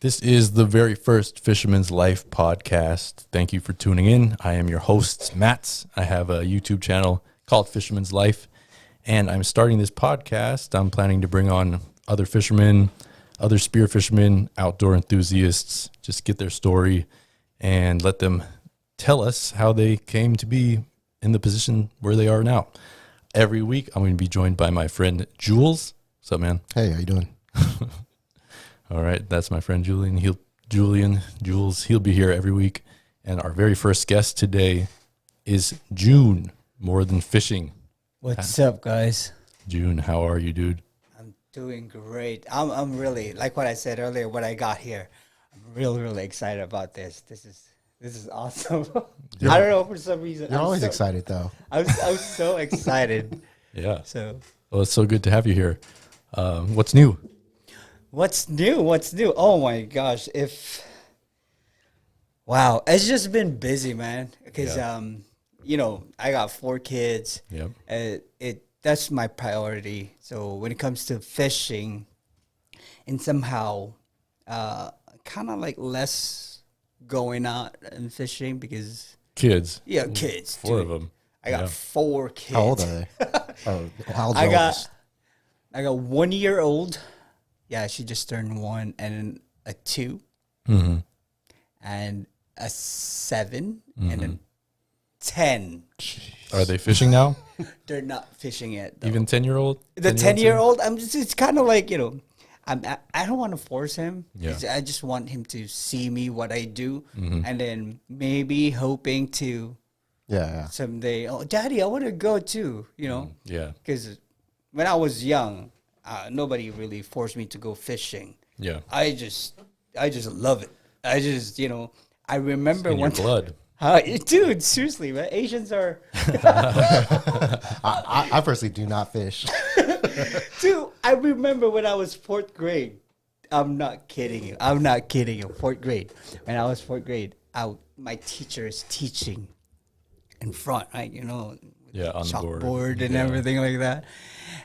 This is the very first Fisherman's Life podcast. Thank you for tuning in. I am your host, Mats. I have a YouTube channel called Fisherman's Life, and I'm starting this podcast. I'm planning to bring on other fishermen, other spear fishermen, outdoor enthusiasts, just get their story and let them tell us how they came to be in the position where they are now. Every week, I'm going to be joined by my friend, Jules. What's up, man? Hey, how you doing? All right, that's my friend Julian. Jules, he'll be here every week. And our very first guest today is June, More Than Fishing. What's up, guys? June, how are you, dude? I'm doing great. I'm really, like what I said earlier when I got here, I'm really excited about this. This is awesome. I don't know, for some reason. You're always excited, though. I was so excited. Yeah. So, Well, it's so good to have you here. What's new? What's new? Oh my gosh! Wow, it's just been busy, man. Because I got 4 kids. Yep. That's my priority. So when it comes to fishing, and somehow, kind of like less going out and fishing because Kids. yeah, kids. 4 dude. of them. I got 4 kids. How old are they? How old's I your got oldest? 1-year-old. Yeah, she just turned 1, and a 2, Mm-hmm. and a 7, and a 10. Are they fishing now? They're not fishing yet. Though. Even 10-year-old? The 10-year-old, it's kind of like, I don't want to force him. Yeah. I just want him to see me what I do, Mm-hmm. and then maybe hoping to Yeah. someday, oh, Daddy, I want to go too, Yeah. because when I was young, nobody really forced me to go fishing. Yeah. I just love it. I remember In your one blood. dude, seriously, man, Asians are. I personally do not fish. Dude, I remember when I was 4th grade. I'm not kidding you. 4th grade. When I was 4th grade, my teacher is teaching in front, right? Yeah, on the board. Chalkboard and Yeah. everything like that.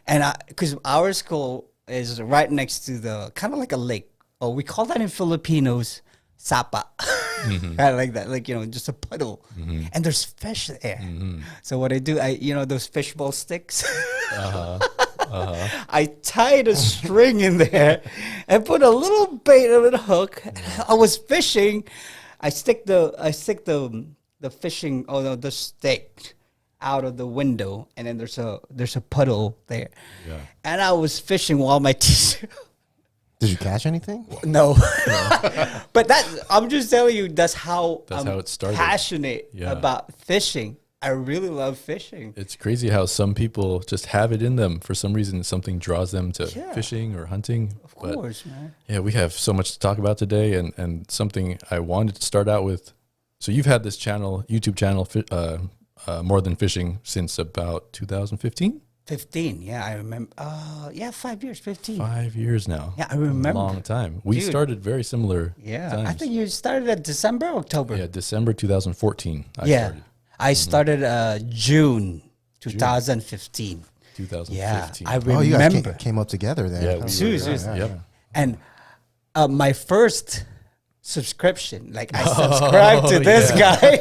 And because our school is right next to the kind of like a lake. Oh, we call that in Filipinos sapa. Mm-hmm. Kind of like that, like just a puddle. Mm-hmm. And there's fish there. Mm-hmm. So what I do, those fishbowl sticks. Uh-huh. Uh-huh. I tied a string in there and put a little bait on a hook. I was fishing. I stick the fishing the stick out of the window, and then there's a puddle there. Yeah. And I was fishing while my teacher. Did you catch anything? No. But I'm just telling you, that's how it started. passionate Yeah. about fishing. I really love fishing. It's crazy how some people just have it in them. For some reason, something draws them to Yeah. fishing or hunting. Of course, man. Yeah, we have so much to talk about today, and something I wanted to start out with. So you've had this YouTube channel, More Than Fishing, since about 2015? 15, yeah, I remember. 5 years, 15. 5 years now. Yeah, I remember. Long time. We Dude. started very similar Yeah, times. I think you started at December, October. Yeah, December 2014 I Yeah. started. I started June 2015. 2015. Yeah, I Oh, you guys remember. came up together then. Yeah, Huh? we Seriously. Yep. And my first subscription, like I subscribed to this guy.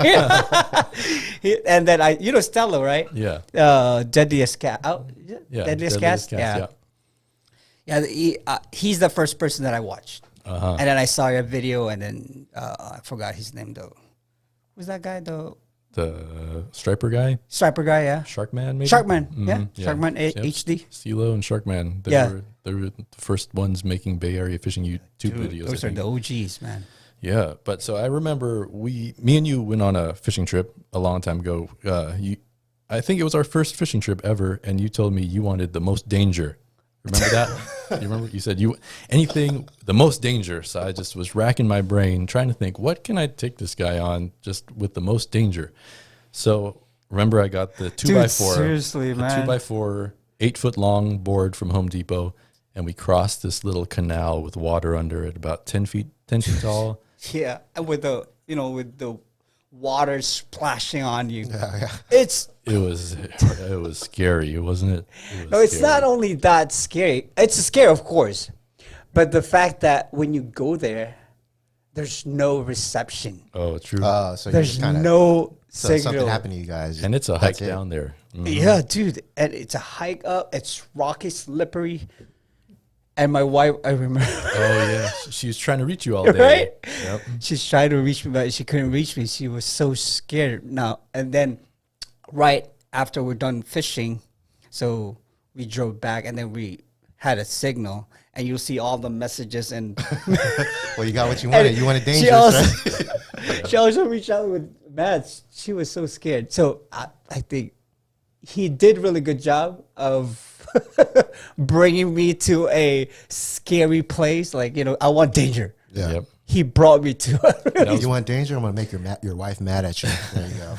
And then Stella, right? Yeah. Deadliest Cat. Oh, Yeah. Deadliest Deadliest Cast? Cast, Yeah, he's the first person that I watched. Uh-huh. And then I saw your video, and then I forgot his name though. Who's that guy? The The striper guy, striper guy, yeah. Sharkman, maybe. Sharkman, Mhm, yeah. Sharkman Yep. HD. CeeLo and Sharkman. Yeah. They were the first ones making Bay Area fishing YouTube videos. Those I are think. the OGs, man. Yeah, but so I remember me and you went on a fishing trip a long time ago. I think it was our first fishing trip ever, and you told me you wanted the most danger. Remember that? You remember? You said the most danger. So I just was racking my brain trying to think, what can I take this guy on just with the most danger? So remember, I got the 2x4, seriously, the man. 2x4, 8-foot long board from Home Depot, and we crossed this little canal with water under it, about 10 feet tall. Yeah, and with the water splashing on you. Yeah. It was scary, wasn't it? No, it's not only that scary. It's scary, of course, but the fact that when you go there, there's no reception. Oh, true. So There's you're kind of no so signal. something happened to you guys, and it's a hike that's it. down there. Yeah, dude, and it's a hike up. It's rocky, slippery. And my wife, I remember, Oh yeah, she was trying to reach you all day. right? Yep. She's trying to reach me, but she couldn't reach me. She was so scared. Now and then, right after we're done fishing, so we drove back, and then we had a signal, and you'll see all the messages and. Well, you got what you wanted. And You wanted she dangerous, also, right? she also reached out with Matt. She was so scared. So I think he did really good job of bringing me to a scary place. Like, I want danger. Yeah. Yep. He brought me to You want danger? I'm gonna make your wife mad at you. There you go.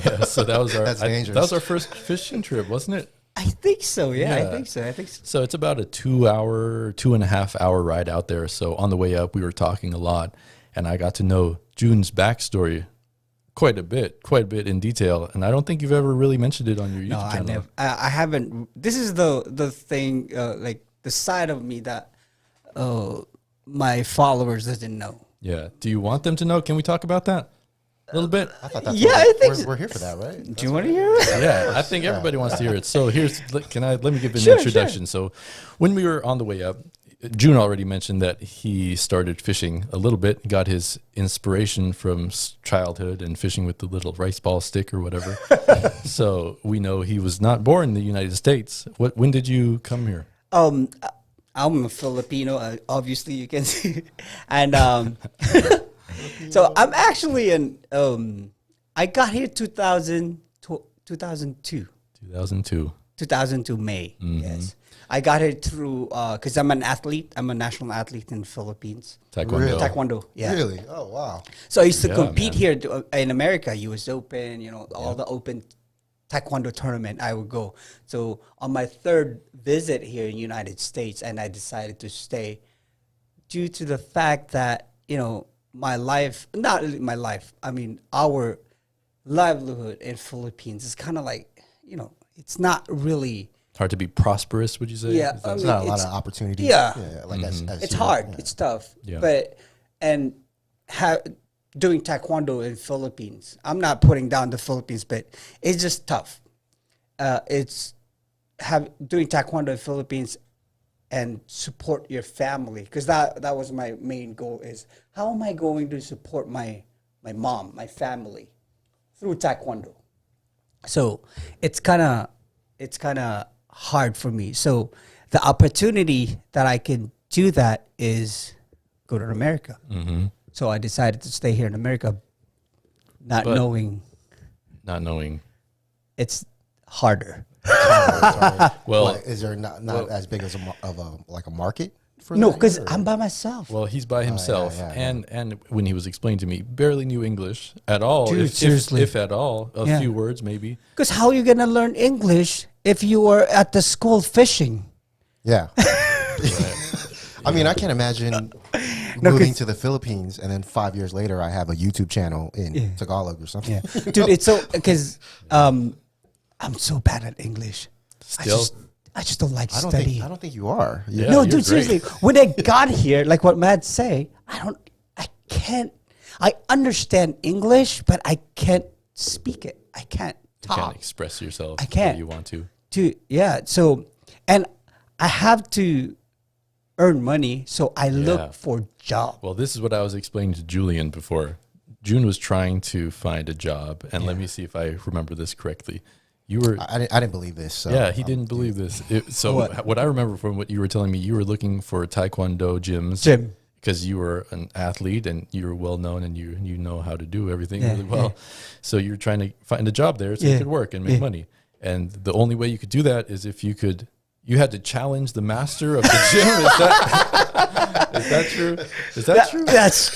Yeah. So that was our That's dangerous. that was our first fishing trip, wasn't it? I think so. Yeah, Yeah. I think so. So it's about a 2.5 hour ride out there. So on the way up, we were talking a lot, and I got to know June's backstory quite a bit in detail. And I don't think you've ever really mentioned it on your YouTube No, I channel. never. I haven't. This is the thing, like the side of me that my followers didn't know. Yeah. Do you want them to know? Can we talk about that a little bit? I thought that's Yeah, what I think so. we're here for that, right? Do you want to hear it? Yeah, I think everybody wants to hear it. So let me give an Sure, introduction. So when we were on the way up, June already mentioned that he started fishing a little bit, got his inspiration from childhood and fishing with the little rice ball stick or whatever. So we know he was not born in the United States. When did you come here? I'm a Filipino, obviously you can see, and so I'm actually I got here 2002. 2002. 2002 May. Mm-hmm. Yes, I got here through because I'm an athlete. I'm a national athlete in the Philippines. Taekwondo. Really? Taekwondo. Yeah. Really? Oh wow. So I used to Yeah, compete man. here in America, U.S. Open, all the open Taekwondo tournament. I would go. So on my third visit here in United States, and I decided to stay due to the fact that my life, not really my life. I mean, our livelihood in Philippines is kind of like it's not really. Hard to be prosperous, would you say? Yeah, Is that- There's mean, not a lot it's- of opportunities. yeah. Like as It's here. hard. Yeah. It's tough. Yeah. But doing taekwondo in Philippines. I'm not putting down the Philippines, but it's just tough. It's doing taekwondo in Philippines and support your family, because that was my main goal. Is how am I going to support my mom, my family through taekwondo? So it's kind of hard for me. So the opportunity that I can do that is go to America. Mhm. So I decided to stay here in America, not But- knowing Not knowing. it's harder. Well, What, is there not as big as a market for No, that because here, or- I'm by myself. Well, he's by himself, yeah. and when he was explaining to me, barely knew English at all. Dude, if seriously. if at all, a Yeah. few words maybe. Because how are you gonna learn English if you were at the school fishing? Yeah. I mean, I can't imagine No, moving 'cause- to the Philippines and then 5 years later I have a YouTube channel in Tagalog or something. Yeah, dude, it's so because I'm so bad at English. Still? I just don't like I don't studying. think you are. Yeah, No, you're dude, great. seriously. When I got here, like what Matt say, I understand English, but I can't speak it. I can't You can't talk. express yourself I the way can't. you want to. Yeah. So, and I have to earn money, so I Yeah. look for job. Well, this is what I was explaining to Julian before. June was trying to find a job, and let me see if I remember this correctly. You were, I didn't believe this. So yeah, he didn't believe this. So what I remember from what you were telling me, you were looking for Taekwondo gyms. Gym. Because you were an athlete and you were well known and you know how to do everything Yeah, really well. So you were trying to find a job there so you Yeah, could work and make money. And the only way you could do that is if you had to challenge the master of the gym. Is that true? Is that true? That's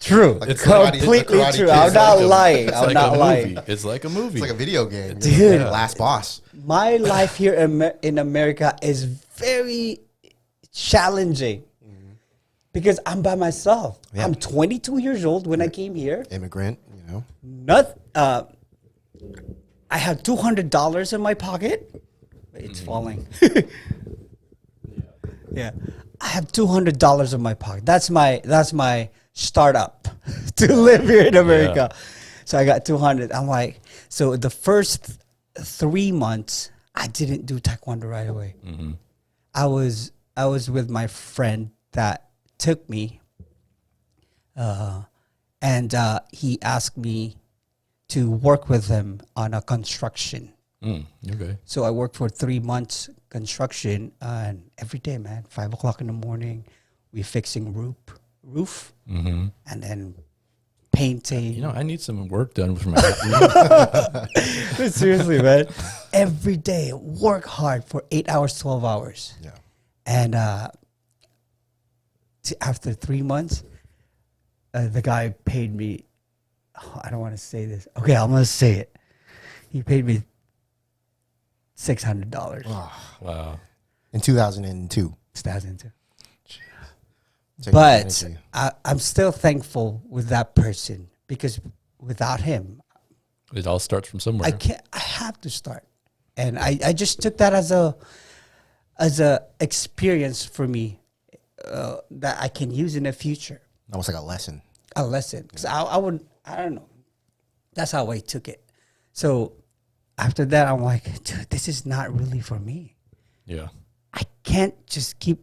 true. Like a karate- Completely a karate true. kid. I'm It's not like a- lying. It's I'm like not a lying. movie. It's like a movie. It's like a video game. Dude. You're the last boss. My life here in America is very challenging because I'm by myself. Yeah. I'm 22 years old when I came here. Immigrant, you know. I have $200 in my pocket. It's falling. Yeah. I have $200 in my pocket. That's my startup to live here in America. Yeah. So I got 200. I'm like, so the first 3 months, I didn't do taekwondo right away. Mm-hmm. I was with my friend that took me, and he asked me to work with him on a construction. Okay. So I worked for 3 months construction, and every day, man, 5 o'clock in the morning, we fixing roof, Mm-hmm. and then painting. You know, I need some work done with my. Seriously, man. Every day, work hard for 8 hours, 12 hours. Yeah. And after 3 months, the guy paid me. Oh, I don't want to say this. Okay, I'm going to say it. He paid me $600. Wow. In 2002. 2002. Take But advantage I'm still thankful with that person, because without him, It all starts from somewhere. I have to start. And I just took that as a experience for me, that I can use in the future. almost like a lesson. A lesson. Because I don't know. That's how I took it. So after that, I'm like, dude, this is not really for me. Yeah. I can't just keep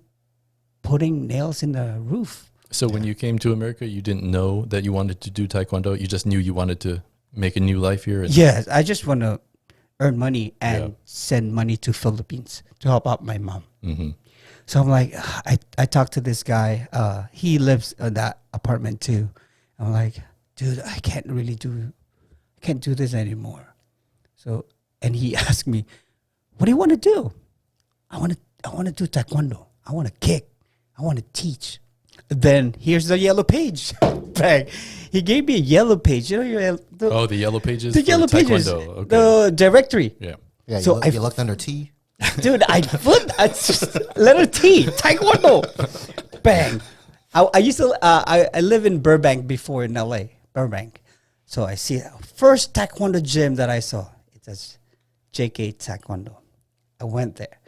putting nails in the roof. So when you came to America, you didn't know that you wanted to do taekwondo. You just knew you wanted to make a new life here. And Yes, I just want to earn money and Yeah. send money to Philippines to help out my mom. Mhm. So I'm like, I talked to this guy. He lives in that apartment too. I'm like, dude, I can't do this anymore. So, and he asked me, what do you want to do? I want to do taekwondo. I want to kick. I want to teach. Then here's the yellow page. Bang. He gave me a yellow page. You know, The yellow pages. the for yellow pages, taekwondo. Okay. the directory. Yeah. Yeah, So you looked under T. Dude, I just letter T, taekwondo. Bang. I used to, I live in Burbank before, in LA, Burbank. So I see first taekwondo gym that I saw. It says JK Taekwondo. I went there.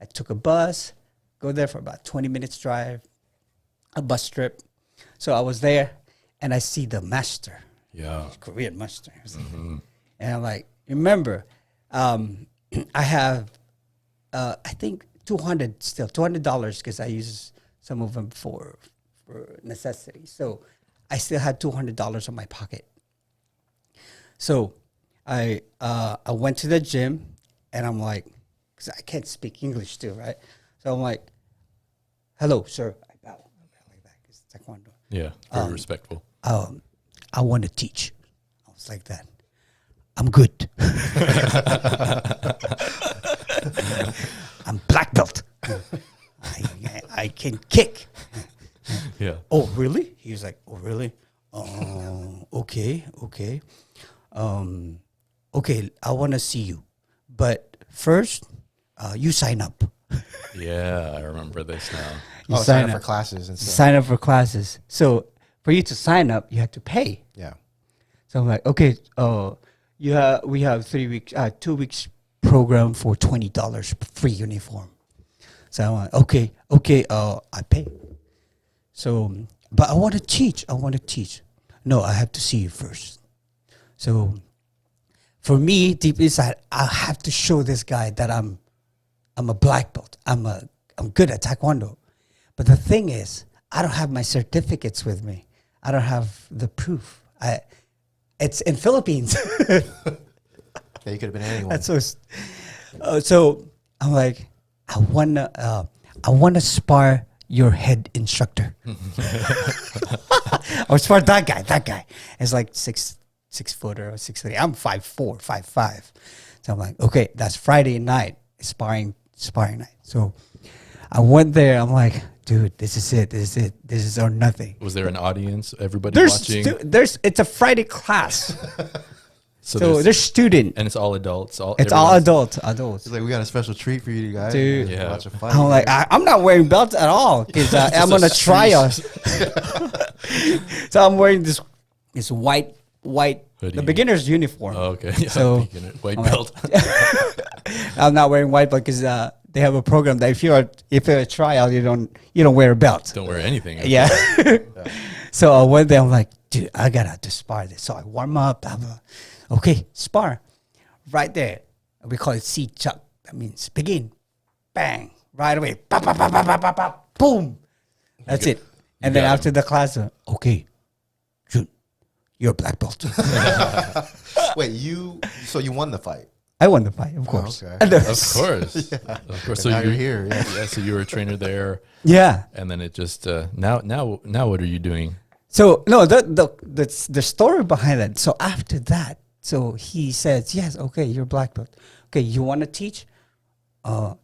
I took a bus, go there for about 20 minutes drive, a bus trip. So I was there, and I see the master, Yeah. Korean master. And I'm like, remember, I have, I think $200 because I use some of them for necessity. So I still had $200 in my pocket. So I went to the gym, and I'm like, because I can't speak English too, right? So I'm like, hello, sir. I bow like that because taekwondo. Yeah. Very respectful. I want to teach. I was like that. I'm good. I'm black belt. I can kick. Yeah. Oh, really? He was like, oh, really? Okay. Okay, I want to see you. But first, you sign up. Yeah. I remember this now. You Sign up for classes and stuff. Sign up for classes. So for you to sign up, you have to pay. Yeah. So I'm like, okay, we have 3 weeks, 2 weeks program for $20 free uniform. So I'm like, okay, I pay. So, but I want to teach. No, I have to see you first. So, for me, deep inside, I have to show this guy that I'm a black belt. I'm good at taekwondo. But the thing is, I don't have my certificates with me. I don't have the proof. It's in Philippines. Yeah, you could have been anyone. That's so I'm like, I wanna spar your head instructor. Or spar that guy. It's like 6 footer or 6'3". I'm 5'4", 5'5". So I'm like, okay, that's Friday night, sparring night. So I went there. I'm like, dude, this is it. This is or nothing. Was there an audience? Everybody watching? It's a Friday class. So there's student. and it's all adults. It's all everyone's- adults. He's like, we got a special treat for you guys. Dude. You Yeah. watch a fight. I'm like, I'm not wearing belts at all because I'm a gonna try us. street- So I'm wearing this white Hoodie. the beginner's uniform. Oh, okay. Yeah, So, white I'm like- belt. I'm not wearing white belt because they have a program that if you're a tryout, you don't wear a belt. Don't wear anything. Yeah. So I went there. I'm like, dude, I gotta to spar this. So I warm up. Okay, spar. Right there. We call it seat chuck. That means begin. Bang. Right away. Pop, pop, pop, pop, pop, pop, pop. Boom. That's it. And then after the class, okay, Jun, you're a black belt. Wait, so you won the fight? I won the fight, of course. okay. And Of course. Of course. So now you're here. Yeah. Yeah, so you were a trainer there, yeah. and then it just now what are you doing? So no, the story behind that. So after that, so he says, yes, okay, you're black belt. Okay, you want to teach?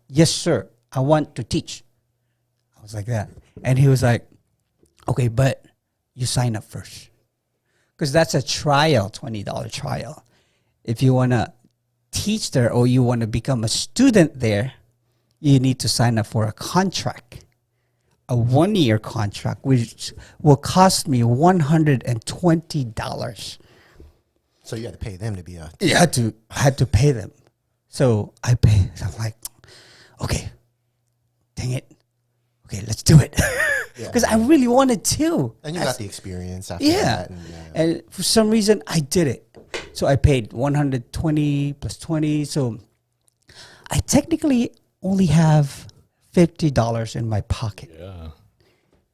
Yes, sir. I want to teach. I was like that, and he was like, okay, but you sign up first, because that's a trial, $20 trial. If you want to teach there or you want to become a student there, you need to sign up for a contract, a 1-year contract, which will cost me $120. So you had to pay them to be a. I had to pay them. So I paid. I'm like, okay, dang it. Okay, let's do it. Because I really wanted to. And you got the experience after Yeah. that. And for some reason, I did it. So I paid 120 plus 20. So I technically only have $50 in my pocket. Yeah.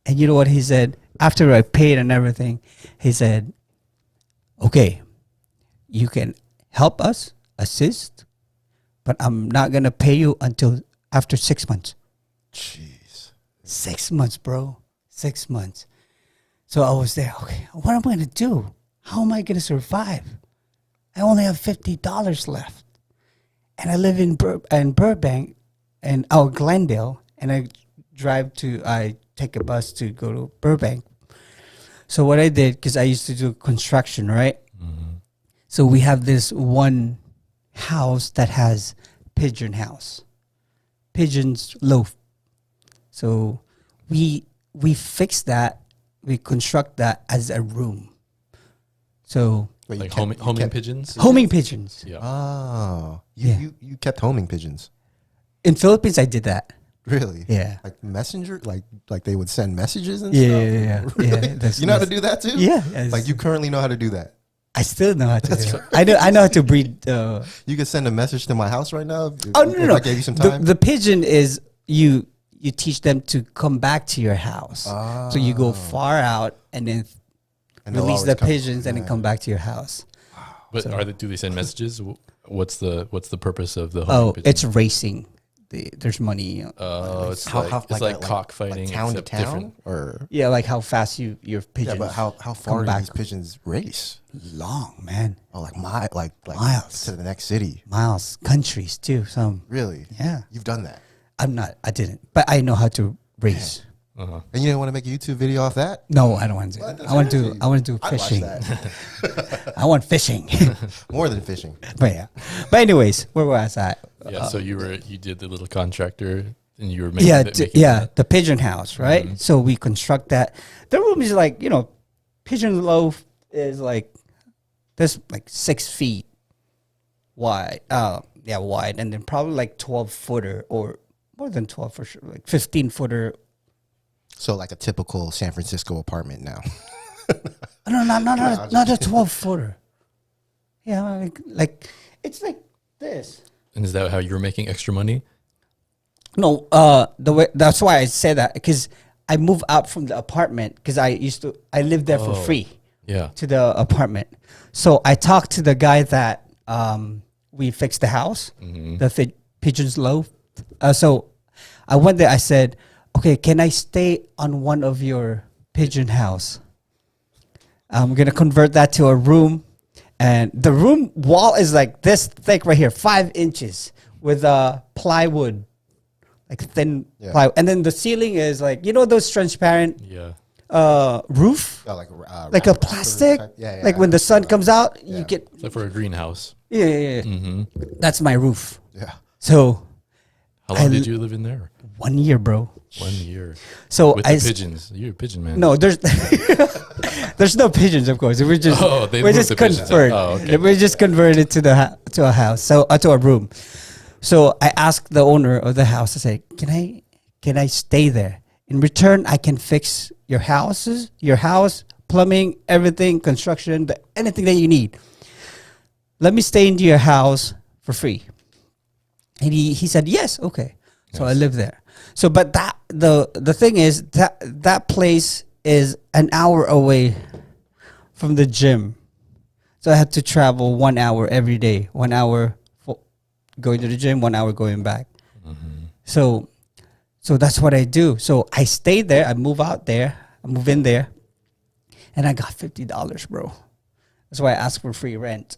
And you know what he said? After I paid and everything, he said, okay, you can help us, assist, but I'm not going to pay you until after 6 months. Jeez. 6 months, bro. 6 months. So I was there. Okay, what am I going to do? How am I going to survive? I only have $50 left. And I live in Burbank and Glendale. And I take a bus to go to Burbank. So what I did, because I used to do construction, right? Mm-hmm. So we have this one house that has pigeon house. Pigeons loaf. So we fix that, we construct that as a room. So Wait, Like you homing pigeons. homing pigeons. Yeah. Oh, Yeah. you kept homing pigeons. In Philippines, I did that. Really? Yeah. Like messenger, like they would send messages and Yeah, stuff. yeah. That's- You know how to do that too? Yeah. Like you currently know how to do that. I still know how to do it. I know how to breed. You could send a message to my house right now. If, Oh no, if no, I gave you some time. The pigeon is you teach them to come back to your house. So you go far out and then And they'll release always the come. pigeons and then come back to your house. But do they send messages? What's the purpose of the homing Oh, pigeon? it's racing. There's money. It's How- like how- it's like like cockfighting, town to except town, different. or Yeah, like how fast your pigeons. yeah, but how far do back. these pigeons race? Long, man. Oh, like Miles. to the next city. Miles, countries too. Some. Really? Yeah. You've done that, I didn't, but I know how to race. Uh-huh. and you didn't want to make a YouTube video off that? No, I don't want to. What? I want to. Seriously? I want to do I'd watch fishing. that. I want fishing. More than fishing. But yeah. But anyways, where was I? Yeah. So you did the little contractor, and you were making Yeah, making that. the pigeon house, right? So we construct that. The room is like, pigeon loaf is like this, like 6 feet wide. Wide, and then probably like 12-footer or more than 12 for sure, like 15-footer. So like a typical San Francisco apartment now. No, not a 12-footer. Yeah, like it's like this. And is that how you were making extra money? No, that's why I say that, because I moved out from the apartment because I lived there for free Yeah. to the apartment. So I talked to the guy that we fixed the house, the pigeons loaf. So I went there. I said, "Okay, can I stay on one of your pigeon house? I'm gonna convert that to a room, and the room wall is like this thick right here, 5 inches with plywood." Like thin plywood, and then the ceiling is like those transparent Yeah. roof, Oh, like a plastic. Like when the sun comes out, you get It's like for a greenhouse. yeah. That's my roof. Yeah. So How long did you live in there? 1 year, bro. 1 year. So With the pigeons. You're a pigeon man. No, there's no pigeons, of course. We're just They we're moved just the pigeons out. converted. Oh, okay. We're just converted to a house, so to a room. So I asked the owner of the house, I said, can I stay there? In return, I can fix your house, plumbing, everything, construction, anything that you need. Let me stay into your house for free. And he said, yes, okay. So I live there. So, but the thing is that place is an hour away from the gym. So I had to travel 1 hour every day, 1 hour going to the gym, 1 hour going back. So that's what I do. So I stayed there. I move in there, and I got $50, bro. That's why I asked for free rent.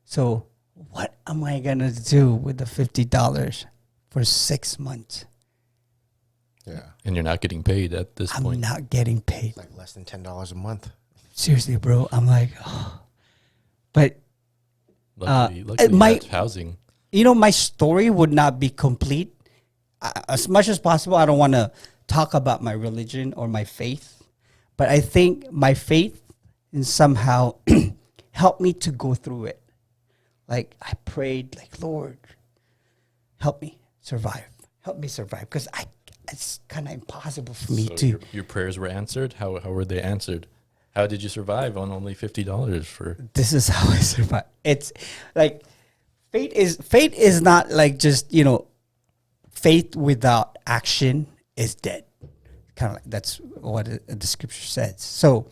So what am I gonna do with the $50 for 6 months? Yeah. And you're not getting paid at this I'm point. not getting paid. It's like less than $10 a month. Seriously, bro. I'm like, oh. But Luckily my- you had housing. you know, my story would not be complete. As much as possible, I don't want to talk about my religion or my faith, but I think my faith and somehow helped me to go through it. Like I prayed, like, Lord, help me survive. Help me survive, because it's kind of impossible for me So to. your prayers were answered. How were they answered? How did you survive on only $50 for? This is how I survive. It's like faith is not like just, you know, faith without action is dead. Kind of like that's what the scripture says. So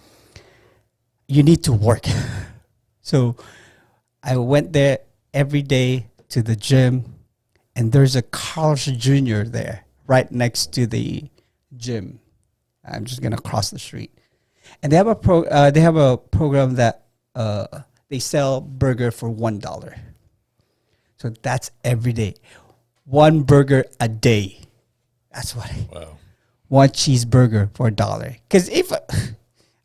you need to work. So I went there every day to the gym, and there's a Carl's Jr. there right next to the gym. I'm just gonna cross the street, and they have a program that they sell burger for $1. So that's every day, one burger a day. That's what Wow. one cheeseburger for $1. Because if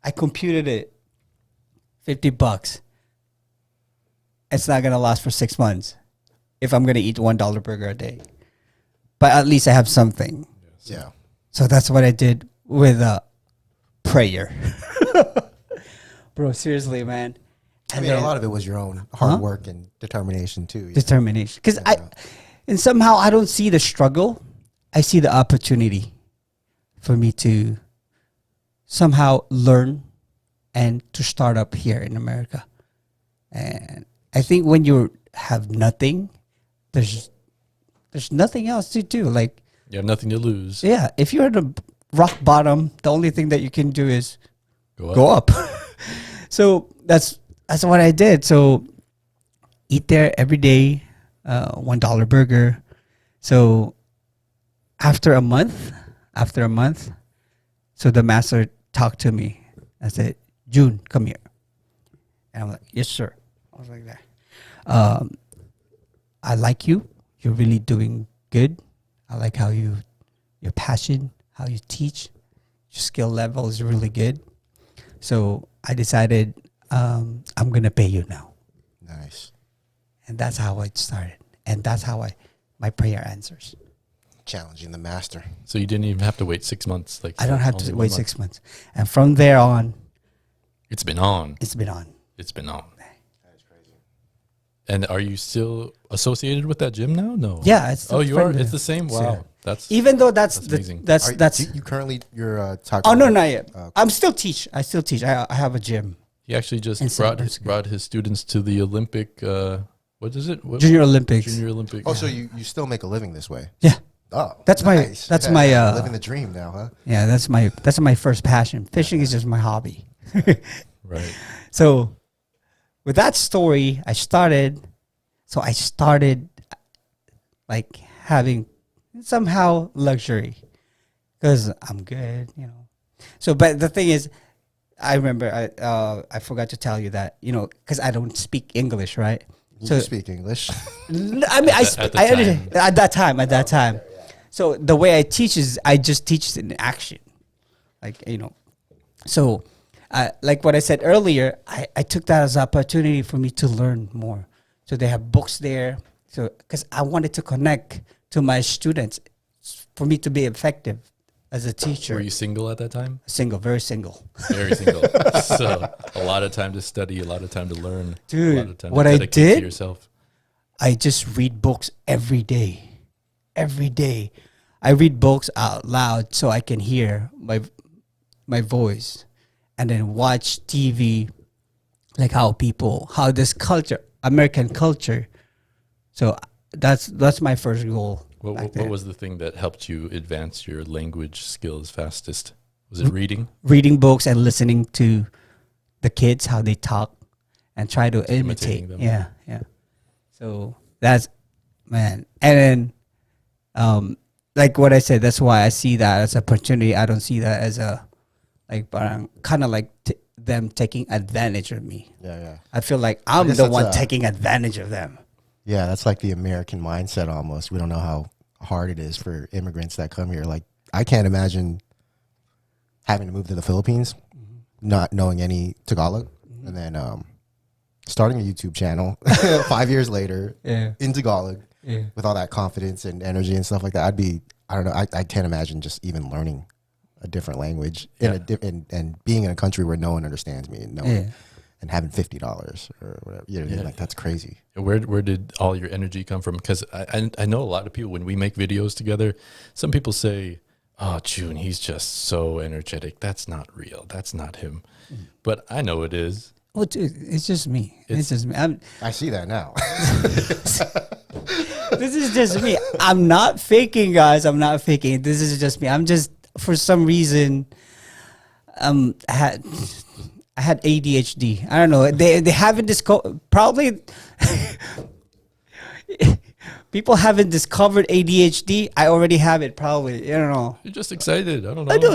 I computed it, $50, it's not gonna last for 6 months if I'm gonna eat $1 burger a day. But at least I have something. Yeah. So that's what I did with prayer. Bro, seriously, man. I mean, a lot of it was your own hard work and determination too. Yeah. Determination. Because Yeah. and somehow I don't see the struggle. I see the opportunity for me to somehow learn and to start up here in America. And I think when you have nothing, there's nothing else to do. Like, You have nothing to lose. yeah, if you're at the rock bottom, the only thing that you can do is go up. So that's what I did. So eat there every day, $1 burger. So after a month, so the master talked to me. I said, June, come here. And I'm like, yes, sir. I was like that. I like you. You're really doing good. I like how your passion, how you teach, your skill level is really good. So I decided I'm gonna pay you now, Nice. and that's how it started, and that's how my prayer answers. Challenging the master. So you didn't even have to wait 6 months. Like I don't have only to 1 wait month. 6 months, and from there on, It's been on. it's been on. It's been on. That is crazy. And are you still associated with that gym now? No. Yeah, it's Oh, still you are. friend- It's the same. Wow. Yeah. That's Even though that's amazing. that's You currently you're talking. oh no, not yet. Okay. I'm still teach. I still teach. I have a gym, he actually just In San Francisco. brought his students to the Olympic. What is it? What, Junior Olympics. Junior Olympic. Oh, so you still make a living this way? Yeah, Oh, That's my- nice. that's my, living the dream now, huh? yeah. That's my first passion. Fishing is just my hobby. Right. So with that story, I started like having somehow luxury because I'm good, you know. So, but the thing is, I remember I forgot to tell you that, you know, because I don't speak English, right? You speak English. I mean, At the I time. understand at that time. So the way I teach is I just teach in action, like, you know. So, like what I said earlier, I took that as an opportunity for me to learn more. So they have books there. So because I wanted to connect to my students, for me to be effective as a teacher. Were you single at that time? Single, very single. Very single. So a lot of time to study, a lot of time to learn, Dude, a lot of time what to I dedicate to did- yourself. I just read books every day. Every day. I read books out loud so I can hear my voice, and then watch TV, like how this culture, American culture. So that's my first goal. What was the thing that helped you advance your language skills fastest? Was it reading? Reading books and listening to the kids, how they talk, and try to imitate them. Yeah. So that's, man. And then like what I said, that's why I see that as an opportunity. I don't see that as a kind of like them taking advantage of me. Yeah. I feel like I'm guess the that's one taking advantage of them. Yeah, that's like the American mindset almost. We don't know how hard it is for immigrants that come here. Like, I can't imagine having to move to the Philippines, not knowing any Tagalog, and then starting a YouTube channel 5 years later in Tagalog with all that confidence and energy and stuff like that. I don't know, I can't imagine just even learning a different language and being in a country where no one understands me and having $50 or whatever. You know what I mean? Like, that's crazy. Where did all your energy come from? Because I know a lot of people, when we make videos together, some people say, "Oh, June, he's just so energetic. That's not real. That's not him." But I know it is. Well, dude, it's just me. It's just me. I see that now. This is just me. I'm not faking, guys. I'm not faking. This is just me. I'm just, for some reason, I had ADHD. I don't know. They haven't discovered, probably people haven't discovered ADHD. I already have it, probably. I don't know. You're just excited. I don't know. I do.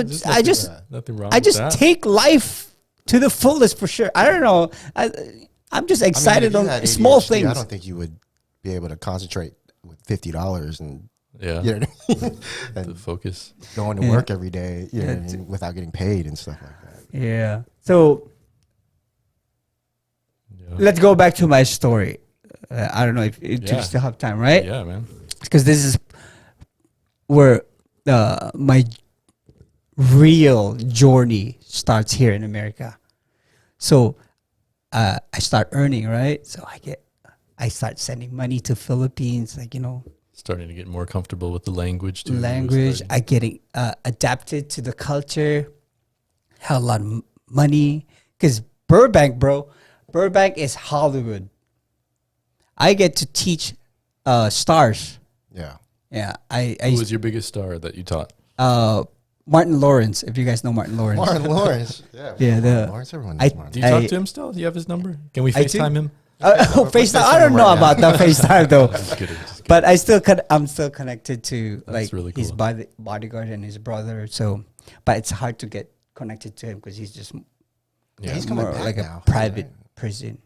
Nothing wrong I with just that. take life to the fullest, for sure. I don't know. I'm just excited if you had on small ADHD, things. I don't think you would be able to concentrate with $50 and Yeah. you know what I mean? The and focus. going to work every day, you know what I mean? Without getting paid and stuff like that. Yeah. So Yeah. let's go back to my story. I don't know if you still have time, right? Yeah, man. Because this is where my real journey starts here in America. So I start earning, right? So I start sending money to Philippines, like, Starting to get more comfortable with the language too. I getting adapted to the culture. Had a lot of money, because Burbank is Hollywood. I get to teach stars. Yeah. Yeah, Who was your biggest star that you taught? Martin Lawrence, if you guys know Martin Lawrence. Martin Lawrence. Yeah. Yeah, Martin Lawrence, everyone knows Martin. Do you talk to him still? Do you have his number? Can we I do. FaceTime him? FaceTime. I don't know about that FaceTime though. Just kidding. But I'm still connected to That's really his cool. bodyguard and his brother. So, but it's hard to get connected to him because he's just Yeah. He's coming more back like now. a private person.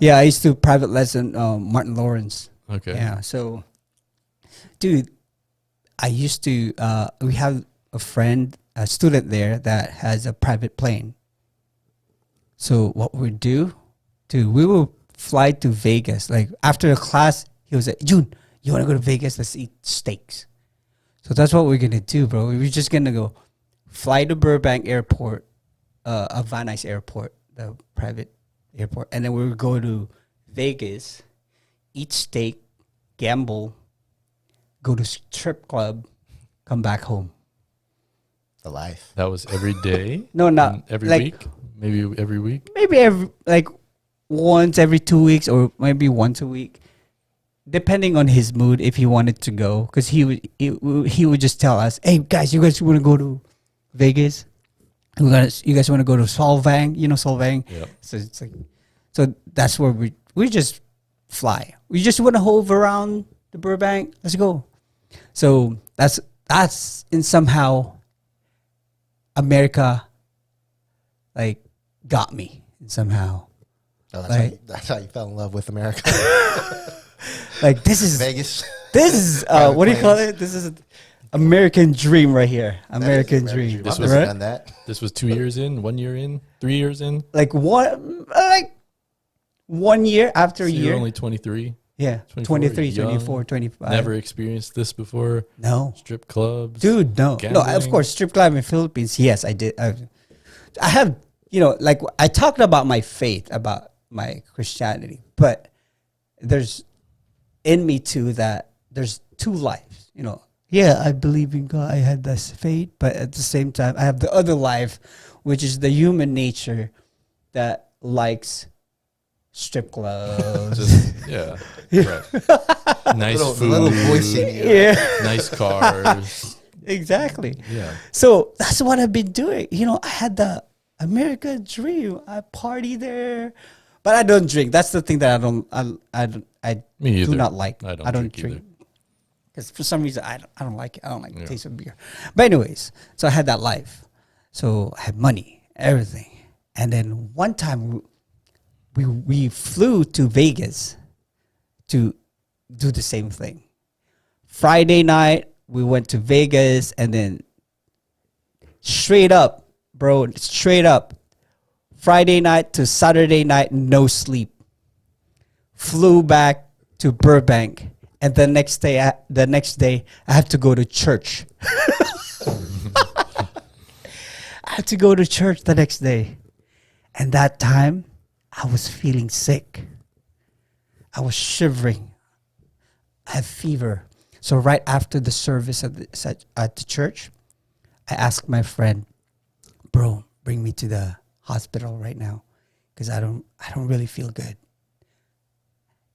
Yeah, I used to private lesson Martin Lawrence. Okay. Yeah, so, dude, I used to. We have a student there that has a private plane. So what we do, dude, we will fly to Vegas. Like, after the class, he was like, "June, you want to go to Vegas? Let's eat steaks." So that's what we're gonna do, bro. We're just gonna go fly to Burbank Airport, Van Nuys Airport, the private airport, and then we'll go to Vegas, eat steak, gamble, go to strip club, come back home. The life. That was every day? No, not And every like, week? Maybe every week? maybe once every 2 weeks, or maybe once a week, depending on his mood, if he wanted to go. Because he would just tell us, "Hey guys, you guys want to go to Vegas? You guys want to go to Solvang? You know Solvang?" Yeah. So it's like, so that's where we just fly. We just want to hover around the Burbank. Let's go. So that's in somehow America, like, got me somehow. Oh, Like- that's how you fell in love with America. Like, this is Vegas. what do you call it? This is American dream right here. That is American the dream. This I've was- never right? done that. This was 2 years in, 1 year in, 3 years in? Like 1 year after So a you're year. only 23? Yeah, 24, 23, young, 24, 25. Never experienced this before? No. Strip clubs? Dude, no. No, of Gambling? course, strip club in Philippines. Yes, I did. I have, like, I talked about my faith, about my Christianity, but there's in me too that there's two lives. You know, yeah, I believe in God. I had this faith, but at the same time, I have the other life, which is the human nature that likes strip clubs. Just, yeah. Right. Nice food. little voice in you. Yeah, Nice cars. exactly. Yeah. So that's what I've been doing. You know, I had the American dream. I party there, but I don't drink. That's the thing that I Me do either. not like. I don't drink either. Because for some reason I don't like it. I don't like the taste of beer. But anyways, so I had that life. So I had money, everything, and then one time we flew to Vegas to do the same thing. Friday night we went to Vegas, and then straight up, bro, straight up, Friday night to Saturday night, no sleep. Flew back to Burbank, and the next day I have to go to church. I had to go to church the next day, and that time I was feeling sick. I was shivering. I had fever. So right after the service at the church, I asked my friend, "Bro, bring me to the hospital right now, because I don't really feel good."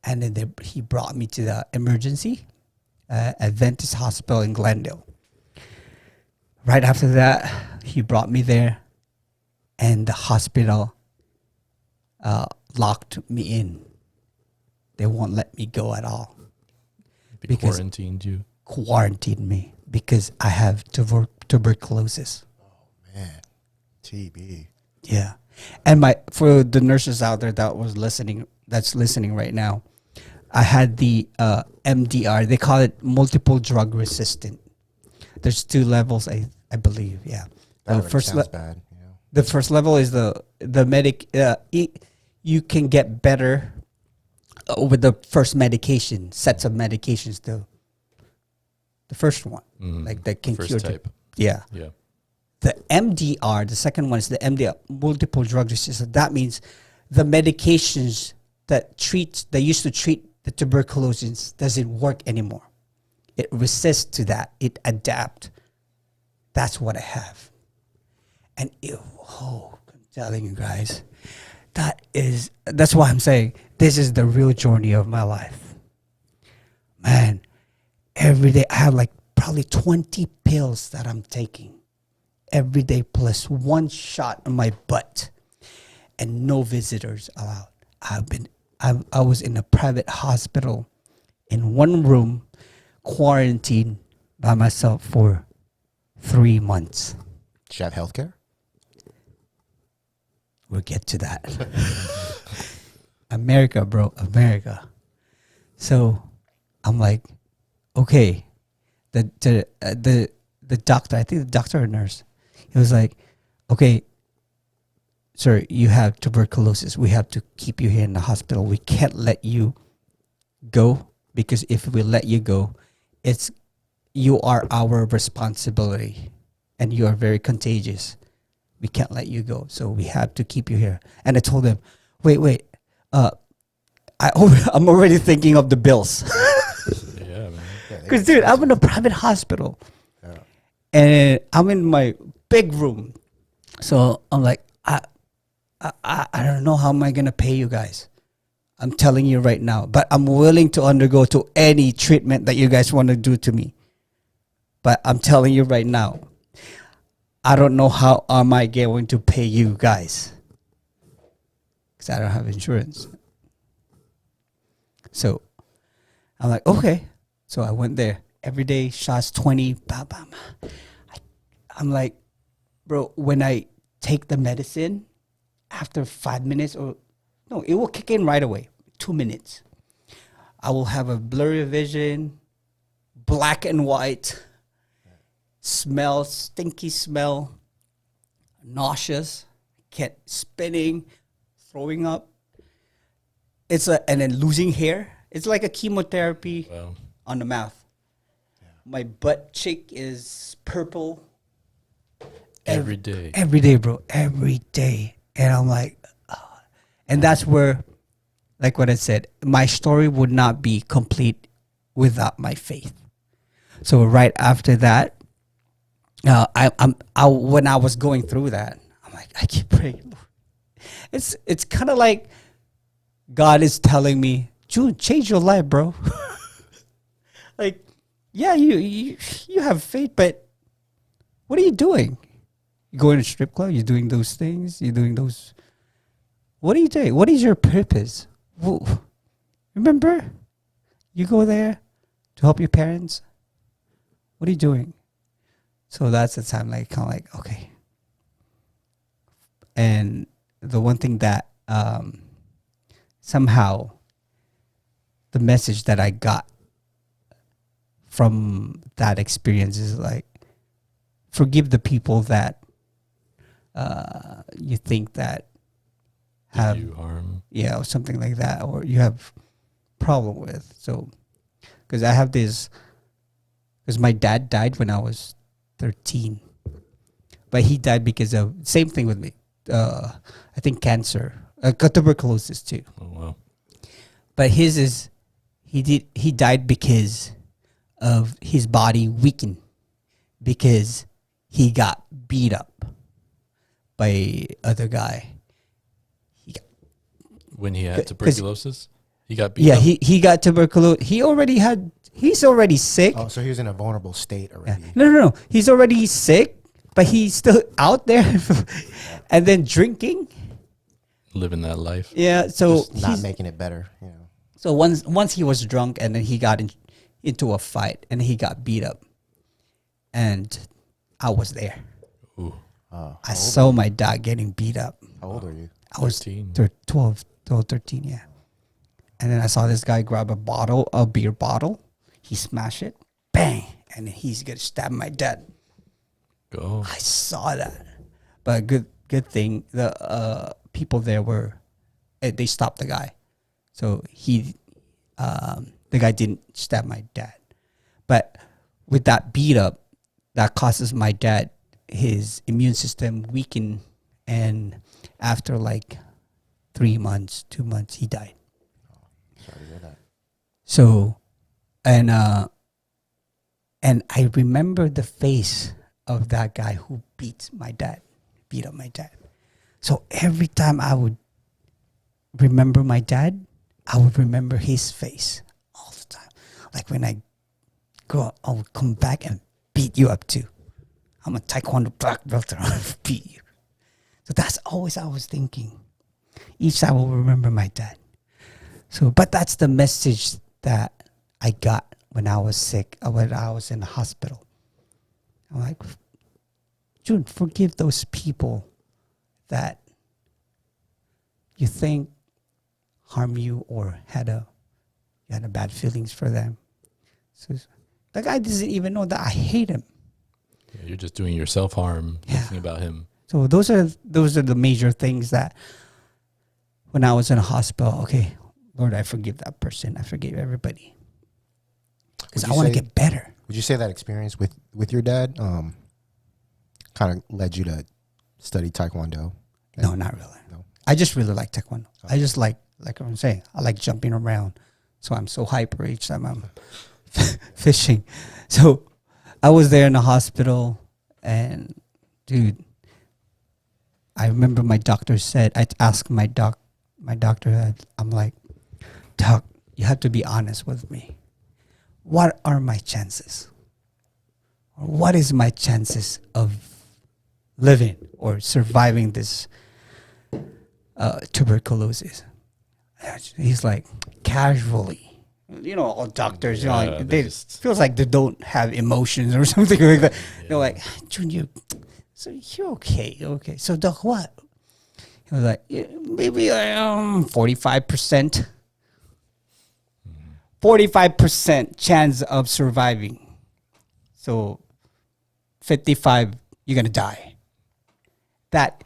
And then he brought me to the emergency Adventist Hospital in Glendale. Right after that, he brought me there, and the hospital locked me in. They won't let me go at all. They quarantined you. Quarantined me because I have tuberculosis. Man, TB. Yeah, and for the nurses out there that's listening right now, I had the MDR. They call it multiple drug resistant. There's 2 levels, I believe. Yeah, That sounds bad. You know? the first level is the medic. You can get better with the first medication, sets of medications. The first one, like that can First cure. type. Yeah. Yeah. The MDR, the second one is the MDR, multiple drug resistant. That means the medications that used to treat the tuberculosis doesn't work anymore. It resists to that. It adapts. That's what I have. And I'm telling you guys, that's why I'm saying this is the real journey of my life. Man, every day I have like probably 20 pills that I'm taking every day, plus 1 shot on my butt, and no visitors allowed. I was in a private hospital in 1 room, quarantined by myself for 3 months. Did you have healthcare? We'll get to that. America, bro, America. So I'm like, okay, the doctor, I think the doctor or nurse, he was like, okay, sir, you have tuberculosis. We have to keep you here in the hospital. We can't let you go, because if we let you go, you are our responsibility, and you are very contagious. We can't let you go, so we have to keep you here. And I told him, wait, I'm already thinking of the bills. Yeah, man. Because, dude, I'm in a private hospital. Yeah. And I'm in my big room. So I'm like, I don't know how am I going to pay you guys. I'm telling you right now. But I'm willing to undergo to any treatment that you guys want to do to me. But I'm telling you right now, I don't know how am I going to pay you guys. Because I don't have insurance. So I'm like, okay. So I went there. Every day, shots 20. Bam, bam. I'm like, bro, when I take the medicine, after 5 minutes, it will kick in right away. 2 minutes. I will have a blurry vision, black and white, smell, stinky smell, nauseous, spinning, throwing up. And then losing hair. It's like a chemotherapy on the mouth. Yeah. My butt cheek is purple. Every day. Every day, bro. Every day. And I'm like, and that's where like what I said, my story would not be complete without my faith. So right after that, when I was going through that, I'm like, I keep praying. It's kind of like God is telling me, June, change your life, bro. Like, yeah, you have faith, but what are you doing? You going to strip club? You doing those things? You doing those? What are you doing? What is your purpose? Remember, you go there to help your parents. What are you doing? So that's the time, like, kind of like, okay. And the one thing that somehow the message that I got from that experience is like, forgive the people that you think that have you harm. Yeah, or something like that, or you have problem with. So, because I have this, because my dad died when I was 13, but he died because of same thing with me. I think cancer, got tuberculosis too. Oh wow! But his is he died because of his body weakened, because he got beat up by other guy. When he had tuberculosis, he got beat Yeah, up? he got tuberculosis. He's already sick. Oh, so he was in a vulnerable state already. No. He's already sick, but he's still out there and then drinking. Living that life. Yeah, so Just not making it better, you know. So once he was drunk, and then he got into a fight, and he got beat up, and I was there. Ooh. I saw my dad getting beat up. How old are you? I was 13. 12, 13, yeah. And then I saw this guy grab a beer bottle. He smashed it, bang, and then he's gonna stab my dad. Go. I saw that, but good thing the people there they stopped the guy, so the guy didn't stab my dad. But with that beat up, that causes my dad, his immune system weakened, and after like 3 months, 2 months, he died. Sorry to hear that. So, and I remember the face of that guy who beat up my dad. So every time I would remember my dad, I would remember his face all the time. Like when I grow up, I would come back and beat you up too. I'm a Taekwondo black belt and I'll beat you. So that's always I was thinking. Each time I will remember my dad. So, but that's the message that I got when I was sick, when I was in the hospital. I'm like, June, forgive those people that you think harm you or you had bad feelings for them. So the guy doesn't even know that I hate him. Yeah, you're just doing yourself harm thinking about him. So those are the major things that when I was in a hospital, okay, Lord, I forgive that person. I forgive everybody. Because I want to get better. Would you say that experience with your dad kind of led you to study Taekwondo? No, not really. No. I just really like Taekwondo. I just like I'm saying, I like jumping around. So I'm so hyper each time I'm fishing. So I was there in the hospital, and dude, I remember my doctor said, I'd ask my doctor, I'm like, Doc, you have to be honest with me. What are my chances? Or what is my chances of living or surviving this tuberculosis? He's like, casually. You know, all doctors, Yeah, you know, like, they they just- feels like they don't have emotions or something like that. Yeah. They're like, Junior, so you're okay. Okay. So Doc, what? He was like, yeah, maybe 45%. 45% chance of surviving. So 55, you're going to die. That,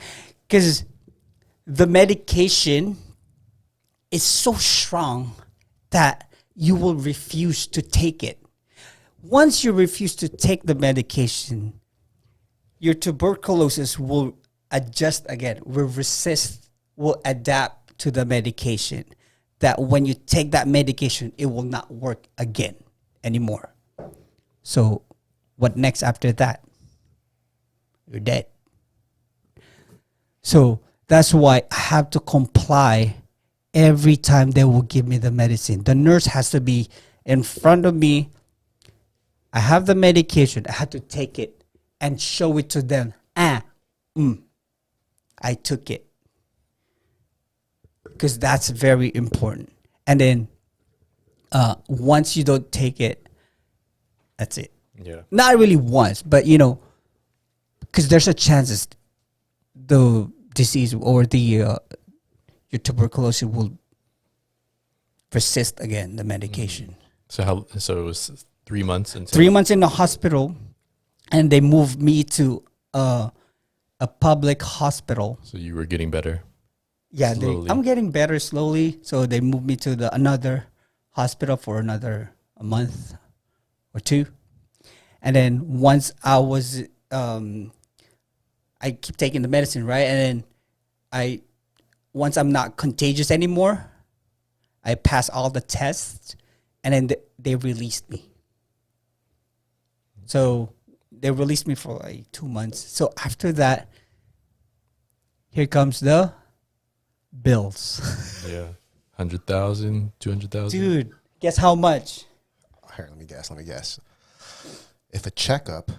because the medication is so strong that you will refuse to take it. Once you refuse to take the medication, your tuberculosis will adjust again, will resist, will adapt to the medication. that when you take that medication, it will not work again anymore. So what next after that? You're dead. So that's why I have to comply every time they will give me the medicine. The nurse has to be in front of me. I have the medication. I have to take it and show it to them. I took it. Because that's very important. And then once you don't take it, that's it. Yeah. Not really once, but because there's a chance the disease or the your tuberculosis will persist again, the medication. So it was 3 months until 3 months in the hospital, and they moved me to a public hospital. So you were getting better. Yeah, Slowly. I'm getting better slowly. So they moved me to another hospital for a month or two. And then once I was, I keep taking the medicine, right? And then once I'm not contagious anymore, I pass all the tests, and then they released me. So they released me for like 2 months. So after that, here comes the bills. Yeah. 100,000, 200,000. Dude, guess how much? Here, let me guess. If a checkup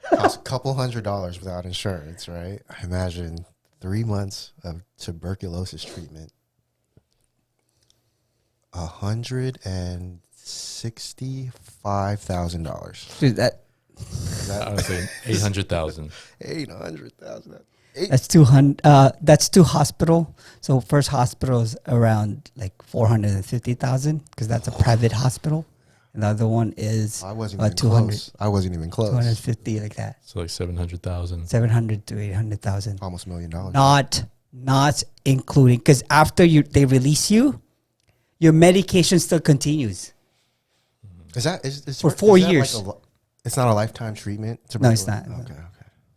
costs a couple $100 without insurance, right? I imagine 3 months of tuberculosis treatment. $165,000. Dude, I would say 800,000. 800,000. that's 200. That's 2 hospital. So first hospital is around like 450,000 because that's a private hospital, and the other one is I wasn't even 200, close. I wasn't even close. 250 like that. So like 700,000. 700 to 800,000. Almost $1 million. Not including, because after they release you, your medication still continues. Is For 4 is that years. Like it's not a lifetime treatment. No, it's not. Okay.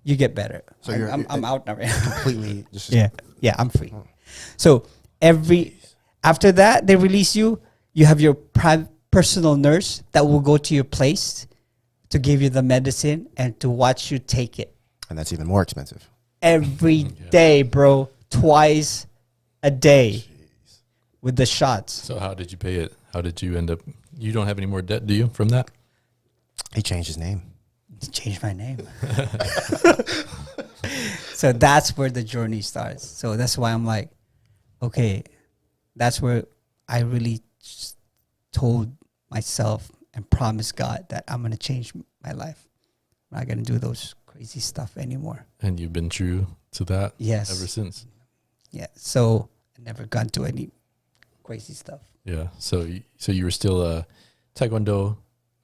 You get better. So I'm out now. Completely. Just Yeah, I'm free. So after that, they release you. You have your personal nurse that will go to your place to give you the medicine and to watch you take it And that's even more expensive. every day, bro. Twice a day with the shots. So how did you pay it? How did you end up? You don't have any more debt, do you, from that? He changed his name. Change my name. So that's where the journey starts. So that's why I'm like, okay, that's where I really just told myself and promised God that I'm going to change my life. I'm not going to do those crazy stuff anymore. And you've been true to that Yes. ever since. Yeah. So I never gone to any crazy stuff. Yeah. So you were still a Taekwondo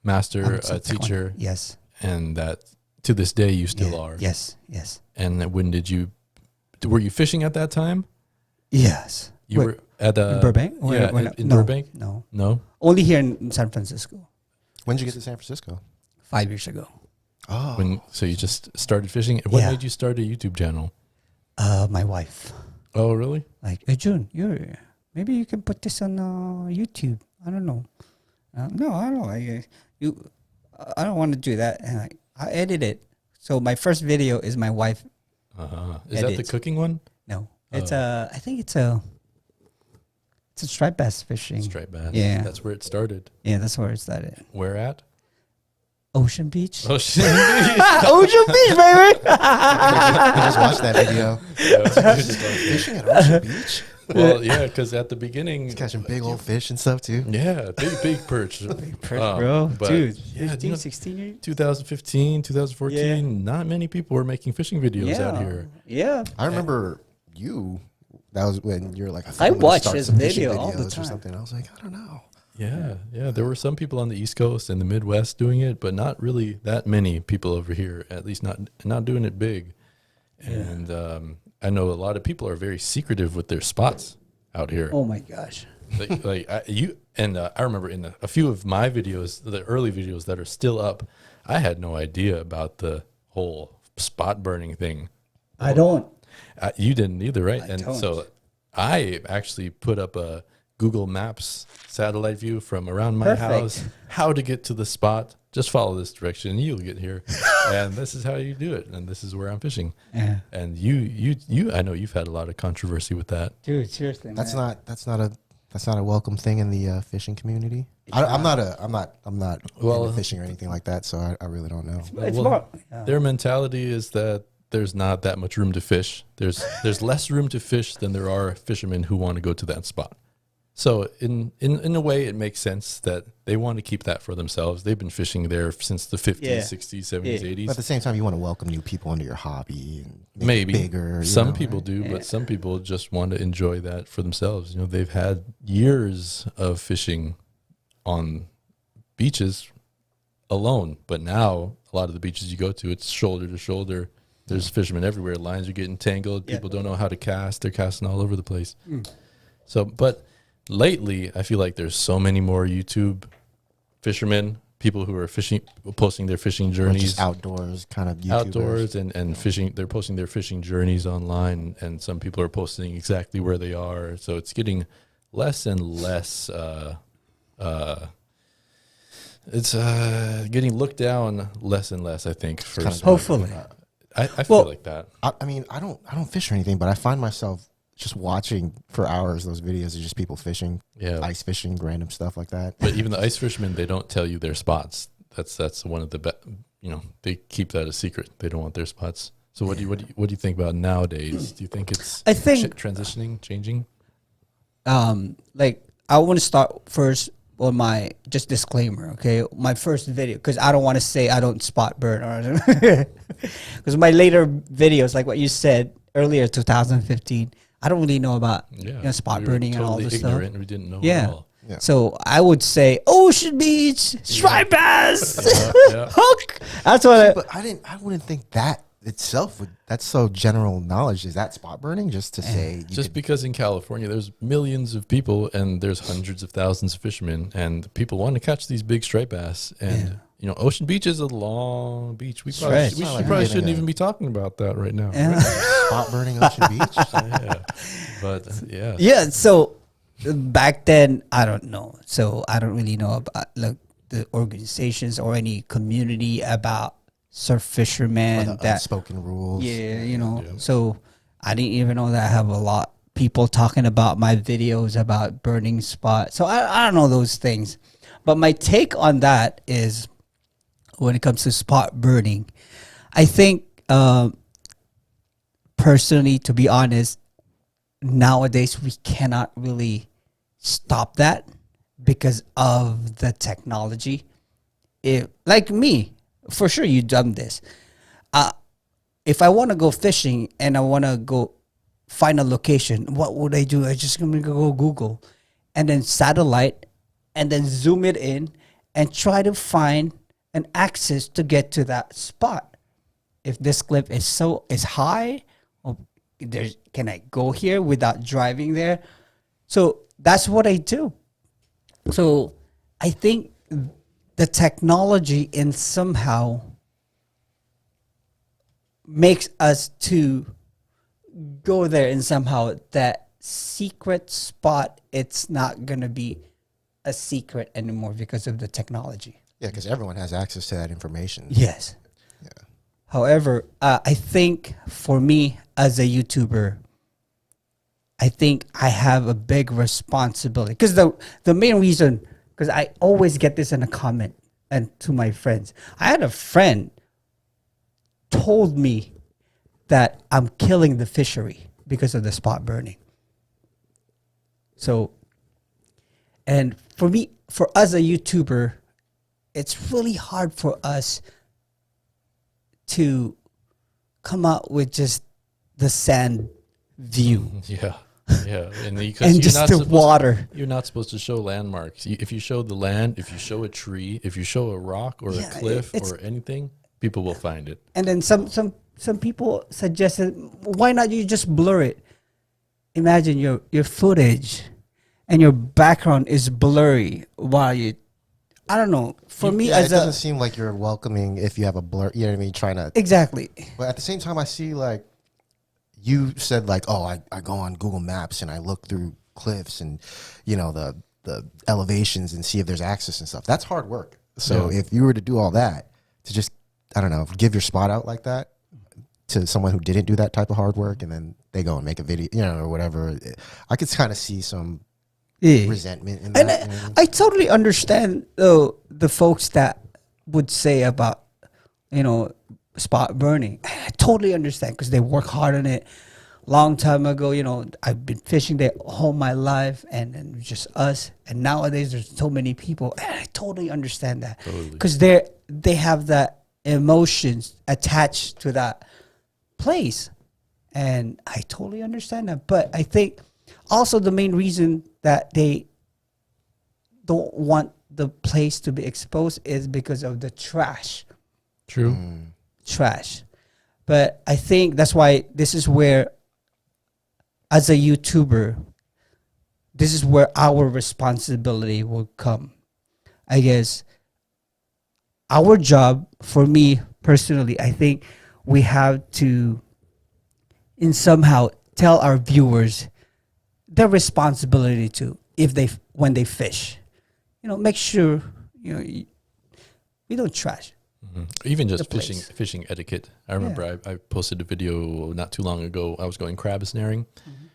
master, I'm a so teacher, taekwondo. Yes. and that to this day you still are. Yes. And when were you fishing at that time? Yes. You Wait, were at in Burbank? in No, Burbank? No. No? Only here in San Francisco. When did you get to San Francisco? 5 years ago. Oh. So you just started fishing? What Yeah. made you start a YouTube channel? My wife. Oh, really? Like, hey, June, maybe you can put this on YouTube. I don't know. No, I don't know. I don't want to do that. And I edit it. So my first video is my wife. Is that the Edit. cooking one? No, it's I think it's a striped bass fishing. Striped bass. Yeah. That's where it started. Yeah, that's where it started. Where at? Ocean Beach. Oh, shit. Ocean Beach, baby. I just watched that video. Yeah. Fishing at Ocean Beach? Well, yeah, because at the beginning, He's catching big old fish and stuff too. yeah, big perch, Bro, but dude, yeah, 15, 16 years. 2015, 2014, not many people were making fishing videos out here. Yeah. I remember you. That was when you were like, I I'm gonna watch start his some fishing video all the videos time. or something. I was like, I don't know. Yeah. There were some people on the East Coast and the Midwest doing it, but not really that many people over here. At least not doing it big. And I know a lot of people are very secretive with their spots out here. Oh my gosh. I remember in a few of my videos, the early videos that are still up, I had no idea about the whole spot burning thing. I don't. You didn't either, right? I and don't. so I actually put up a Google Maps satellite view from around my Perfect. house, how to get to the spot. Just follow this direction, and you'll get here. And this is how you do it. And this is where I'm fishing. Yeah. And I know you've had a lot of controvery with that. Dude, seriously, That's man. not a welcome thing in the fishing community. I'm not Well, into fishing or anything like that, so I really don't know. It's Well, more. Yeah. Their mentality is that there's not that much room to fish. There's less room to fish than there are fishermen who want to go to that spot. So in a way, it makes sense that they want to keep that for themselves. They've been fishing there since the 50s, Yeah. 60s, 70s, Yeah. 80s. But at the same time, you want to welcome new people into your hobby and make Maybe it bigger. you some know, people right? do, Yeah. but some people just want to enjoy that for themselves. They've had years of fishing on beaches alone, but now a lot of the beaches you go to, it's shoulder to shoulder. There's fishermen everywhere. Lines are getting tangled. Yeah. People don't know how to cast. They're casting all over the place. So, but lately, I feel like there's so many more YouTube fishermen, people who are fishing, posting their fishing Or journeys just outdoors kind of YouTubers. outdoors and fishing. They're posting their fishing journeys online, and some people are posting exactly where they are. So it's getting less and less. It's getting looked down less and less. I think for Kinda- some- Hopefully. I feel Well- like that. I mean, I don't fish or anything, but I find myself just watching for hours those videos of just people fishing, Yeah, ice fishing, random stuff like that. but even the ice fishermen, they don't tell you their spots. That's one of the they keep that a secret. They don't want their spots. So what do you think about nowadays? Do you think it's I think- transitioning, changing? Like I want to start first on my just disclaimer, okay? My first video, because I don't want to say I don't spot burn, or because my later videos, like what you said earlier, 2015, I don't really know about spot we were burning and all totally this stuff. ignorant. We didn't know Yeah. at all. Yeah. So I would say Ocean Beach, striped bass, Yeah. hook. That's what. But I wouldn't think that itself that's so general knowledge. Is that spot burning? Just to say, you Just could- because in California there's millions of people and there's hundreds of thousands of fishermen, and people want to catch these big striped bass. And Ocean Beach is a long beach. We probably, Stretch. we It's not like probably we're shouldn't getting even be talking about that right now. Yeah. spot burning Ocean Beach. Yeah. But yeah. Yeah. So back then, I don't know. So I don't really know about like the organizations or any community about surf Or fishermen the that. unspoken rules. Yeah, Yeah. So I didn't even know that I have a lot people talking about my videos about burning spots. So I don't know those things. But my take on that is when it comes to spot burning, I think personally, to be honest, nowadays we cannot really stop that because of the technology. Like me, for sure you've done this. If I want to go fishing and I want to go find a location, what would I do? I just gonna go Google and then satellite and then zoom it in and try to find an access to get to that spot. If this cliff is high, or can I go here without driving there? So that's what I do. So I think the technology in somehow makes us to go there, and somehow that secret spot, it's not going to be a secret anymore because of the technology. Yeah, because everyone has access to that information. Yes. Yeah. However, I think for me as a YouTuber, I think I have a big responsibility, because the main reason, because I always get this in a comment and to my friends. I had a friend told me that I'm killing the fishery because of the spot burning. So, and for me, for us a YouTuber, it's really hard for us to come out with just the sand view Yeah. Yeah. And, and just the water. You're not supposed to show landmarks. If you show the land, if you show a tree, if you show a rock or Yeah, a cliff it's- or anything, people will find it. And then some people suggested, why not you just blur it? Imagine your footage and your background is blurry while you, I don't know. For me, Yeah, it as doesn't a seem like you're welcoming if you have a blur. You know what I mean? Trying to. exactly. But at the same time, I see like you said, like, oh, I go on Google Maps and I look through cliffs and, you know, the elevations and see if there's access and stuff. That's hard work. So if you were to do all that, to just, I don't know, give your spot out like that to someone who didn't do that type of hard work, and then they go and make a video, you know, or whatever, I could kind of see some resentment in that. And I totally understand the folks that would say about, you know, spot burning. I totally understand because they work hard on it long time ago. You know, I've been fishing there all my life, and just us. And nowadays there's so many people, and I totally understand that because they have that emotions attached to that place, and I totally understand that. But I think also the main reason that they don't want the place to be exposed is because of the trash. True. Trash. But I think that's why this is where, as a YouTuber, this is where our responsibility will come. I guess our job, for me personally, I think we have to, in somehow, tell our viewers their responsibility to, if they, when they fish, you know, make sure, you know, we don't trash. Even just fishing etiquette. I remember I posted a video not too long ago. I was going crab snaring,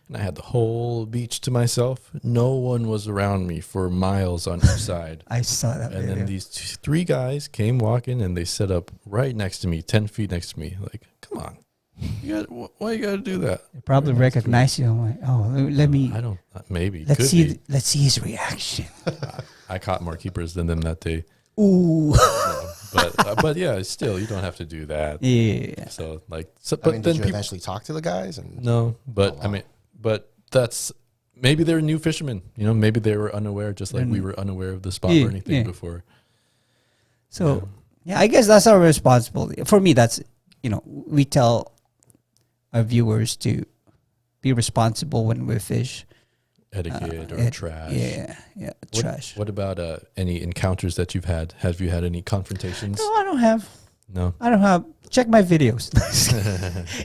and I had the whole beach to myself. No one was around me for miles on each side. I saw that and video. then these three guys came walking, and they set up right next to me, 10 feet next to me. Like, come on. Why you gotta do that? They probably recognize you. I'm like, oh, let me. I don't. Maybe. Let's see. Let's see his reaction. I caught more keepers than them that day. Ooh. But yeah, still, you don't have to do that. Yeah. So like, I mean, did you eventually talk to the guys? And no, but I mean, but that's maybe they're new fishermen. You know, maybe they were unaware, just like we were unaware of the spot burning thing before. So yeah, I guess that's our responsibility. For me, that's, you know, we tell our viewers to be responsible when we fish. Etiquette or trash. Yeah, trash. What about any encounters that you've had? Have you had any confrontations? No, I don't have. No. I don't have. Check my videos.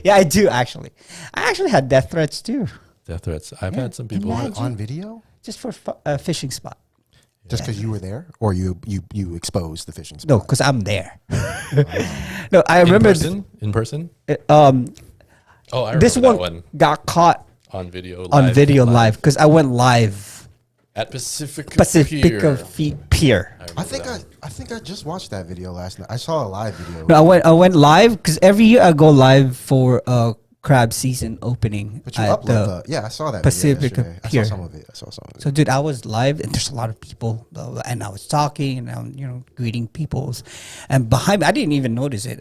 Yeah, I do actually. I actually had death threats too. Death threats. I've had some people on video, just for a fishing spot. Just because you were there, or you exposed the fishing spot? No, because I'm there. No, I remember in person. I This one got caught on video live because I went live at Pacifica Pier. I think I just watched that video last night. I saw a live video. No, I went live because every year I go live for crab season opening. But you upload I saw that Pacifica video Pier. I saw some of it. So dude, I was live and there's a lot of people, and I was talking and I'm, you know, greeting peoples, and behind me I didn't even notice it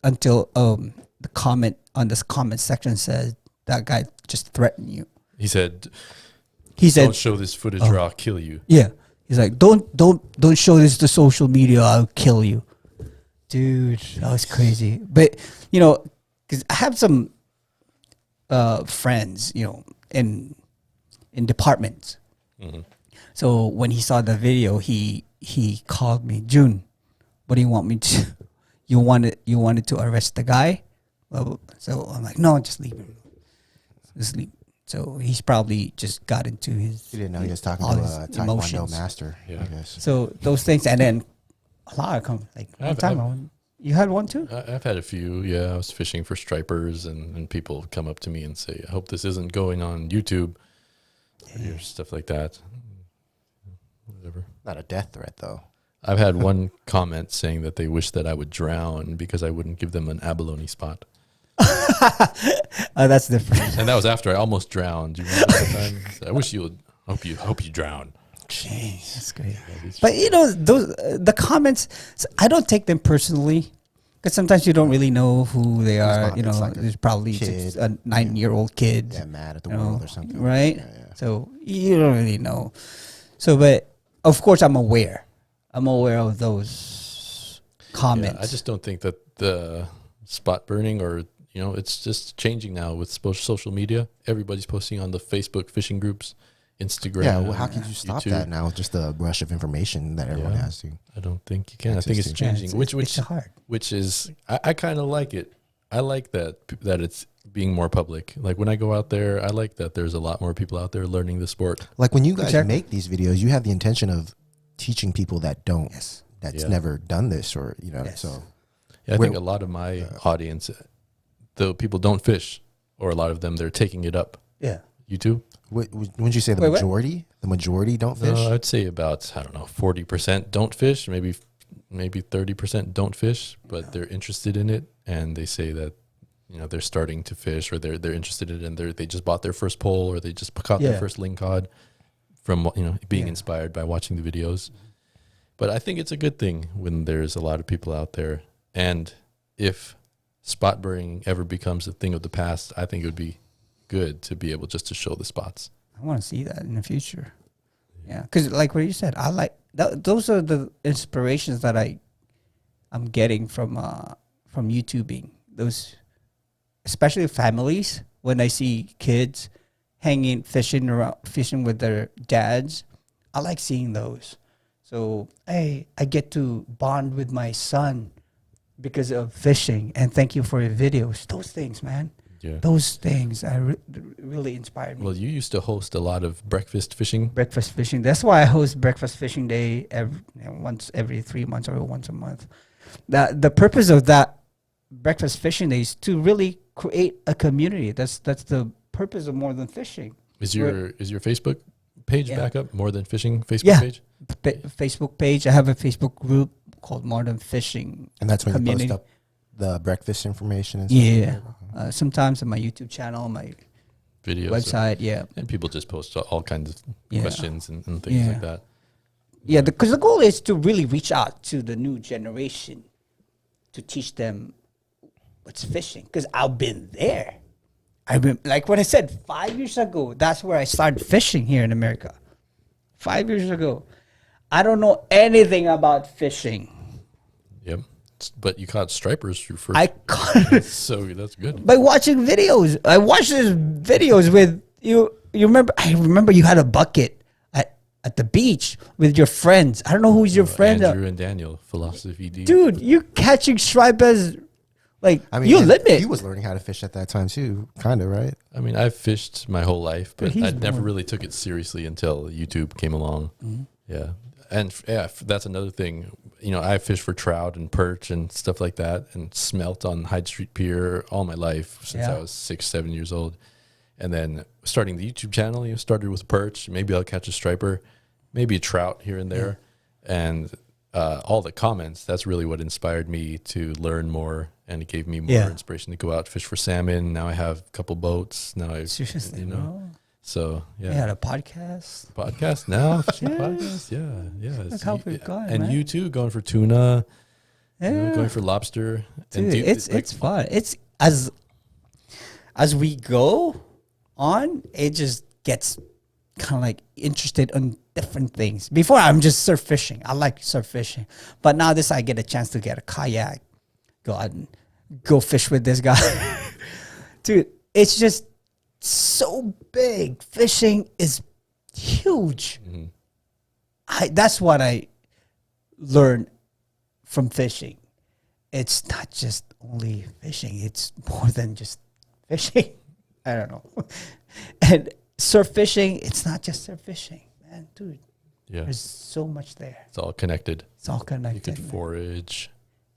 until the comment on this comment section said that guy just threatened you. He said, "Don't show this footage or I'll kill you." Yeah, he's like, "Don't show this to social media. I'll kill you." Dude, that was crazy. But you know, because I have some friends, you know, in departments. So when he saw the video, he called me, "June, what do you want me to? You wanted to arrest the guy?" So I'm like, "No, just leave him. Just leave." So he's probably just got into his. He didn't know he was talking to a Taekwondo master. Yeah. I guess. So those things, and then a lot of come like. You had one too? I've had a few. Yeah, I was fishing for stripers, and people come up to me and say, "I hope this isn't going on YouTube," or stuff like that. Whatever. Not a death threat though. I've had one comment saying that they wish that I would drown because I wouldn't give them an abalone spot. That's different. And that was after I almost drowned. Do you remember that time? I wish you would. Hope you drown. Jeez, that's great. But you know, the comments, I don't take them personally because sometimes you don't really know who they are. You know, like there's probably just a 9-year-old kid. Yeah, mad at the world or something. Right? Yeah. So you don't really know. So, but of course, I'm aware. I'm aware of those comments. Yeah, I just don't think that the spot burning, or you know, it's just changing now with social media. Everybody's posting on the Facebook fishing groups, Instagram. Yeah, well, how can you stop YouTube. that now with just the rush of information that everyone has to? I don't think you can. I think it's changing, it's hard. which is I kind of like it. I like that it's being more public. Like when I go out there, I like that there's a lot more people out there learning the sport. Like when you guys Exactly. make these videos, you have the intention of teaching people that don't, Yes. that's Yeah. never done this, or Yes. so. Yeah, I Where- think a lot of my audience, though people don't fish, or a lot of them, they're taking it up. Yeah. You too? Wouldn't you say the Wait, what? majority? The majority don't fish. No, I'd say about, I don't know, 40% don't fish, maybe 30% don't fish, but they're interested in it, and they say that they're starting to fish, or they're interested in it, and they just bought their first pole, or they just caught their Yeah. first lingcod from being Yeah. inspired by watching the videos. But I think it's a good thing when there's a lot of people out there, and if spot burying ever becomes a thing of the past, I think it would be good to be able just to show the spots. I want to see that in the future. Yeah, because like what you said, I like those are the inspirations that I'm getting from YouTubing. Those, especially families, when I see kids fishing with their dads, I like seeing those. So hey, I get to bond with my son because of fishing, and thank you for your videos. Those things, man. Yeah. Those things really inspired me. Well, you used to host a lot of breakfast fishing. Breakfast fishing. That's why I host breakfast fishing day once every 3 months or once a month. The purpose of that breakfast fishing day is to really create a community. That's the purpose of More Than Fishing. Is your Facebook page Yeah. back up? More Than Fishing Facebook Yeah. page? Facebook page. I have a Facebook group called More Than Fishing. And that's when Community. you post up the breakfast information and stuff. Yeah. Sometimes on my YouTube channel, my Videos. website. Yeah. And people just post all kinds of Yeah. questions and things Yeah. like that. Yeah, because the goal is to really reach out to the new generation to teach them what's fishing. Because I've been there. Like what I said, 5 years ago, that's where I started fishing here in America. 5 years ago. I don't know anything about fishing. Yep. But you caught stripers through first. I caught it So that's good. by watching videos. I watched these videos with you. You remember? I remember you had a bucket at the beach with your friends. I don't know who's your friend, Andrew and Daniel, Philosophy D. dude. You catching stripers like I mean, you and limit. he was learning how to fish at that time too, kind of, right? I mean, I've fished my whole life, but he's I never born- really took it seriously until YouTube came along. Yeah. And that's another thing. I fish for trout and perch and stuff like that, and smelt on Hyde Street Pier all my life since Yeah. I was 6, 7 years old. And then starting the YouTube channel, started with perch. Maybe I'll catch a striper, maybe a trout here and there. And all the comments, that's really what inspired me to learn more. And it gave me more Yeah. inspiration to go out fish for salmon. Now I have a couple boats. Now I, Seriously, bro. So You yeah, had a podcast. podcast now, fishing Yes. podcast. Yeah. That's how we've gone, and man. you too, going for tuna, Yeah, going for lobster. dude, do you- it's fun. It's as we go on, it just gets kind of like interested in different things. Before I'm just surf fishing. I like surf fishing, but now I get a chance to get a kayak, go out and go fish with this guy. Dude, it's just so big. Fishing is huge. That's what I learned from fishing. It's not just only fishing. It's more than just fishing. I don't know. And surf fishing, it's not just surf fishing, man. Dude, yeah, there's so much there. it's all connected. It's all You connected. could man. forage,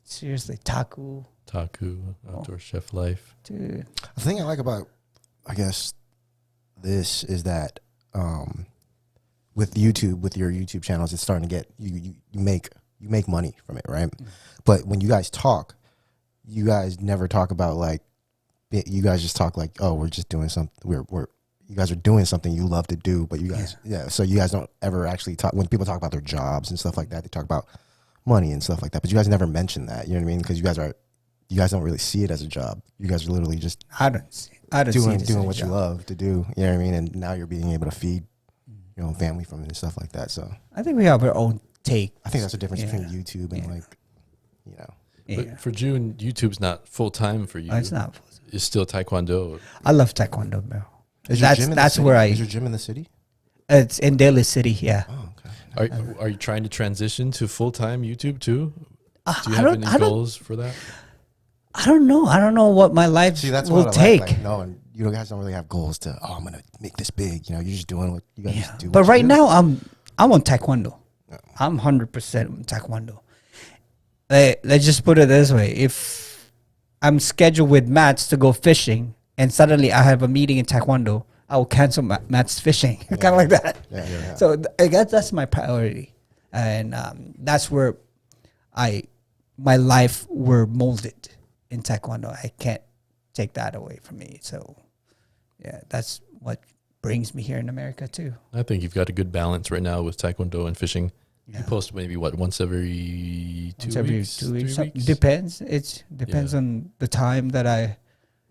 Seriously, taku. taku, outdoor chef life. Dude. The thing I like about, I guess, this is that with YouTube, with your YouTube channels, it's starting to get you make money from it, right? But when you guys talk, you guys never talk about like, you guys just talk like, oh, we're just doing something. We're you guys are doing something you love to do, but you guys, yeah. So you guys don't ever actually talk when people talk about their jobs and stuff like that. They talk about money and stuff like that, but you guys never mention that. You know what I mean? Because you guys don't really see it as a job. You guys are literally just I don't see doing this as a what you job. love to do. You know what I mean? And now you're being able to feed your own family from it and stuff like that. So I think we have our own take. I think that's the difference between Yeah. YouTube and Yeah. like, you know. Yeah. But for June, YouTube's not full time for you. It's not. It's still Taekwondo. I love Taekwondo, bro. Is your That's gym in the that's city? where Is your gym in the city? it's in Daly City. Yeah. Oh, okay. Are you trying to transition to full time YouTube too? Do you I have don't- any I don't- goals for that? I don't know. I don't know what my life See, that's will what take. I like. No, and you guys don't really have goals to. Oh, I'm gonna make this big. You know, you're just doing what you guys do. But what you right do. now, I'm on taekwondo. I'm 100% on taekwondo. Let's just put it this way: if I'm scheduled with Mats to go fishing, and suddenly I have a meeting in taekwondo, I will cancel Mats fishing, kind of like that. Yeah. So I guess that's my priority, and that's where my life were molded in taekwondo. I can't take that away from me. So yeah, that's what brings me here in America too. I think you've got a good balance right now with taekwondo and fishing. Yeah. You post maybe once every 2 Once every weeks, 2 weeks. 3 weeks. Depends. It depends Yeah. on the time that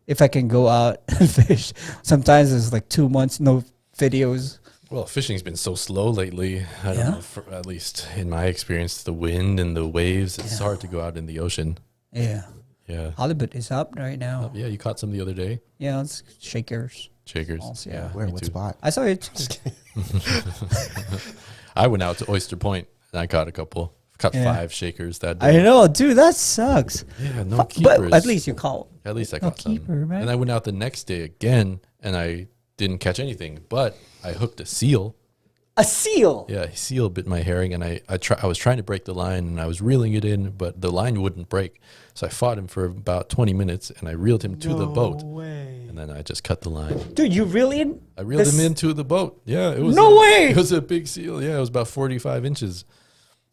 if I can go out and fish. Sometimes it's like 2 months, no videos. Well, fishing's been so slow lately. I don't Yeah? know, at least in my experience, the wind and the waves, it's Yeah. hard to go out in the ocean. Yeah. Yeah. Halibut is up right now. Yeah, you caught some the other day. Yeah, it's shakers. Shakers. Balls, yeah. Where? me What too. spot? I saw it. I went out to Oyster Point and I caught a couple. Caught Yeah. 5 shakers that I day. know, dude, that sucks. Yeah, no But keepers. at least you caught. At least I no caught some. keeper, man. And I went out the next day again and I didn't catch anything, but I hooked a seal. A seal. Yeah, a seal bit my herring, and I was trying to break the line, and I was reeling it in, but the line wouldn't break. So I fought him for about 20 minutes, and I reeled him to the boat, Way. and then I just cut the line. Dude, you really? I reeled him into the boat. Yeah, it was No way! It was a big seal. Yeah, it was about 45 inches.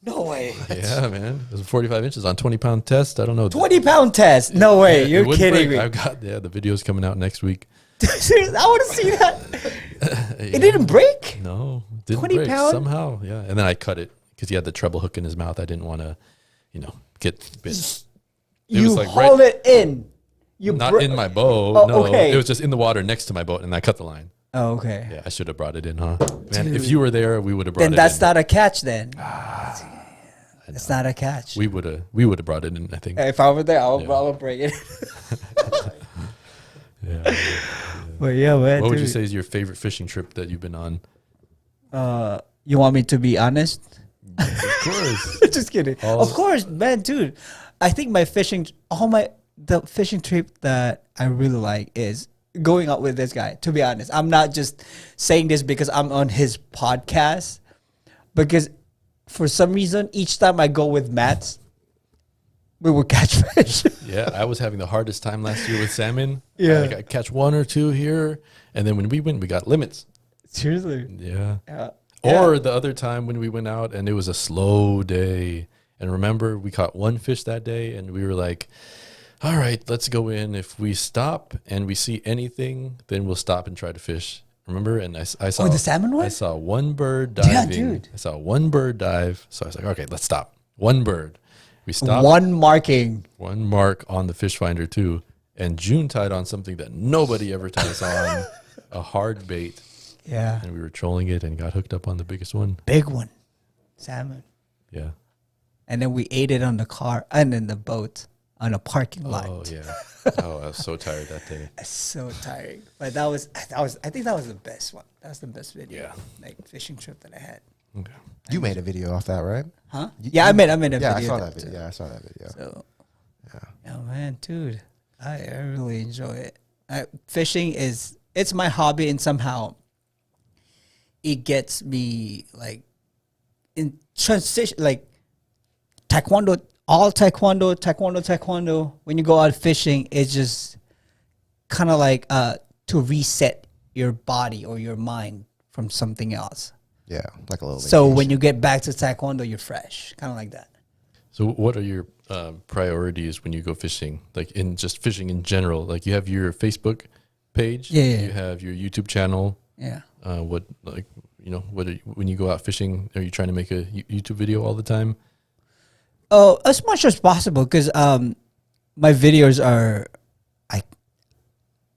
No way. Yeah, man, it was 45 inches on 20-pound test. I don't know. 20-pound test. No way. Yeah, it You're wouldn't kidding break. me. I've got the video's coming out next week. Seriously, I want to see that. Yeah. It didn't break? No, it didn't 20 break pound? somehow. Yeah, and then I cut it because he had the treble hook in his mouth. I didn't want to, get bit. It You was like haul it in. You Not br- in my boat. Oh, no, okay. it was just in the water next to my boat, and I cut the line. Oh, okay. Yeah, I should have brought it in, huh? Man, if Dude. you were there, we would have brought Then it that's in. not a catch then. I It's know. not a catch. We would have brought it in. I think. If I were there, I would Yeah. probably bring it. Yeah. But yeah, man. What would you dude. say is your favorite fishing trip that you've been on? You want me to be honest? Of course. Just kidding. All- Of course, man, dude. I think the fishing trip that I really like is going out with this guy. To be honest, I'm not just saying this because I'm on his podcast, because for some reason each time I go with Matt, we will catch fish. Yeah, I was having the hardest time last year with salmon. Yeah. I catch 1 or 2 here, and then when we went, we got limits. Seriously. Yeah. Yeah. Or the other time when we went out and it was a slow day. And remember, we caught 1 fish that day and we were like, all right, let's go in. If we stop and we see anything, then we'll stop and try to fish. Remember? And I saw the salmon one? I saw 1 bird Yeah, diving. dude. I saw 1 bird dive. So I was like, okay, let's stop. 1 bird. We stopped. One marking. 1 mark on the fish finder too. And June tied on something that nobody ever ties on, a hard bait. Yeah. And we were trolling it and got hooked up on the biggest one. Big one. Salmon. Yeah. And then we ate it on the car and in the boat on a parking lot. Oh yeah. Oh, I was so tired that day. It's so tiring. But that was I think that was the best one. That was the best video. Yeah. Like fishing trip that I had. Okay. You made a video off that, right? Huh? You- Yeah, I made a Yeah, video. I saw that too. video. Yeah, I saw that video. So Yeah. oh man, dude. I really enjoy it. Fishing it's my hobby, and somehow it gets me like in transition, like taekwondo, all taekwondo. When you go out fishing, it's just kind of like to reset your body or your mind from something else. Yeah, like a little. So when vacation. you get back to taekwondo, you're fresh, kind of like that. So what are your priorities when you go fishing? Like in just fishing in general? Like you have your Facebook page. Yeah. You have your YouTube channel. Yeah. What when you go out fishing, are you trying to make a YouTube video all the time? Oh, as much as possible, because my videos are,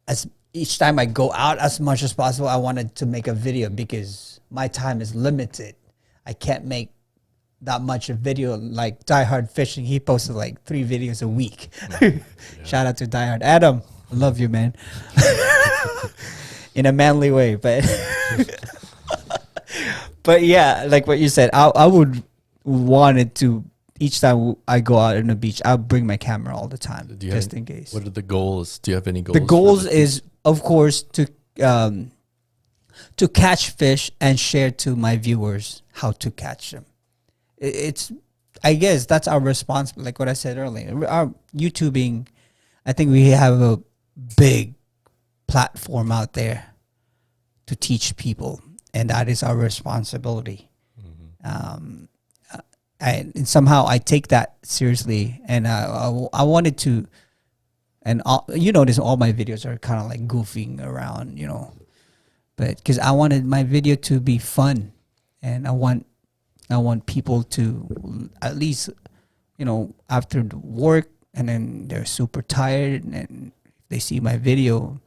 as each time I go out, as much as possible, I wanted to make a video because my time is limited. I can't make that much of video like Die Hard Fishing. He posted like 3 videos a week. Shout out to Die Hard Adam. I love you, man. In a manly way, but but yeah, like what you said, I would want it to each time I go out on the beach, I'll bring my camera all the time, Do you have just in case. What are the goals? Do you have any goals? The for goals the- is, of course, to catch fish and share to my viewers how to catch them. It's, I guess that's our responsibility. Like what I said earlier, our YouTubing, I think we have a big platform out there to teach people, and that is our responsibility. And somehow I take that seriously, and I wanted to, and you notice all my videos are kind of like goofing around, but because I wanted my video to be fun, and I want people to at least, after the work, and then they're super tired, and if they see my video,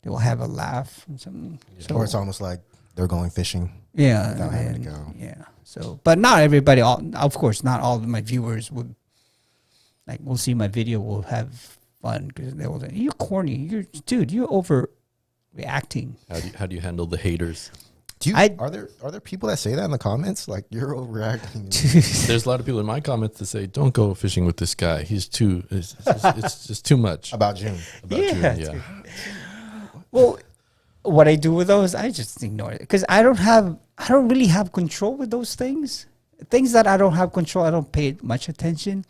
they will have a laugh and something. Or it's almost like they're going fishing. Yeah, Without having to and- go. yeah. So, but not everybody. Of course, not all of my viewers would will see my video, will have fun, because they will say, "You're corny. You're overreacting." How do you handle the haters? Do you, I- are there people that say that in the comments? Like, you're overreacting. There's a lot of people in my comments that say, "Don't go fishing with this guy. He's too. It's just too much." About June. About Yeah, you, yeah. Well, what I do with those, I just ignore it, because I don't really have control with those things. Things that I don't have control, I don't pay much attention.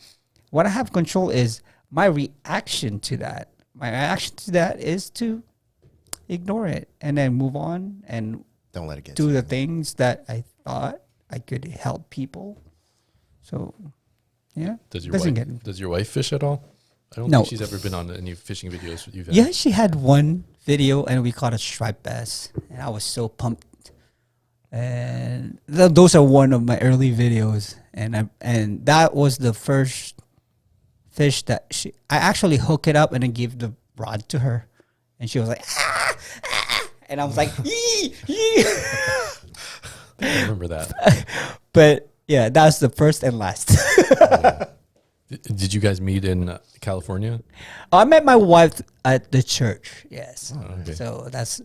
What I have control is my reaction to that. My reaction to that is to ignore it and then move on and Don't let it get do to the you. things that I thought I could help people. So, yeah. Does your wife fish at all? I don't No. think she's ever been on any fishing videos with you. Yeah, she had one video, and we caught a striped bass, and I was so pumped. And those are one of my early videos, and that was the first fish that I actually hook it up and then give the rod to her, and she was like, ah, ah, and I was like, yee, yee. I remember that. But yeah, that's the first and last. Did you guys meet in California? I met my wife at the church. Yes. Oh, okay. So that's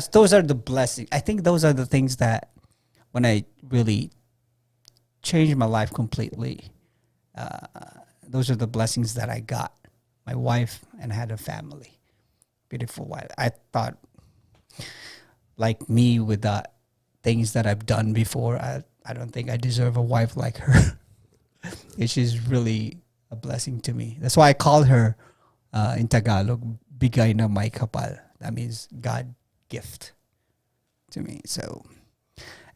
those are the blessings. I think those are the things that when I really changed my life completely, those are the blessings that I got. My wife, and I had a family, beautiful wife. I thought, like me, with the things that I've done before, I don't think I deserve a wife like her. She's really a blessing to me. That's why I call her in Tagalog, bigay na may kapal. That means God gift to me. So,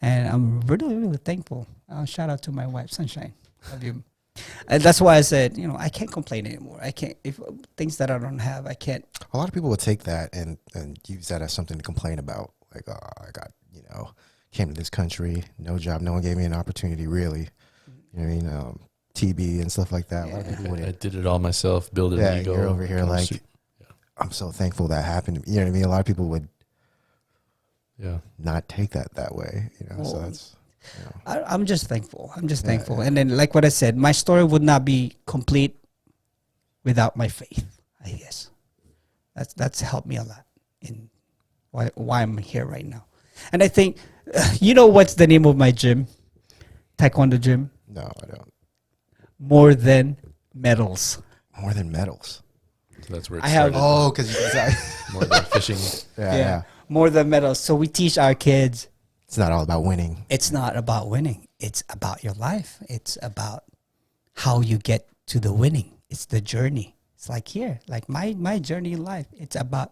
and I'm really, really thankful. Shout out to my wife, Sunshine. Love you. And that's why I said, I can't complain anymore. I can't, if things that I don't have, I can't. A lot of people would take that and use that as something to complain about. Like, oh, I got, came to this country, no job, no one gave me an opportunity, really. You know what I mean? TB and stuff like that. A lot of people I would. did it all myself, build it. Yeah, ego, you're over here come like, shoot. I'm so thankful that happened. You know what I mean? A lot of people would Yeah. not take that way. So Well, that's. I'm just thankful. I'm just Yeah, thankful. yeah. And then, like what I said, my story would not be complete without my faith, I guess. That's helped me a lot in why I'm here right now. And I think, what's the name of my gym? Taekwondo gym? No, I don't. More Than Medals. More than medals. So that's where it I have- started. Oh, because More than fishing. yeah. More Than Medals. So we teach our kids, It's not all about winning. it's not about winning. It's about your life. It's about how you get to the winning. It's the journey. It's like here, like my journey in life. It's about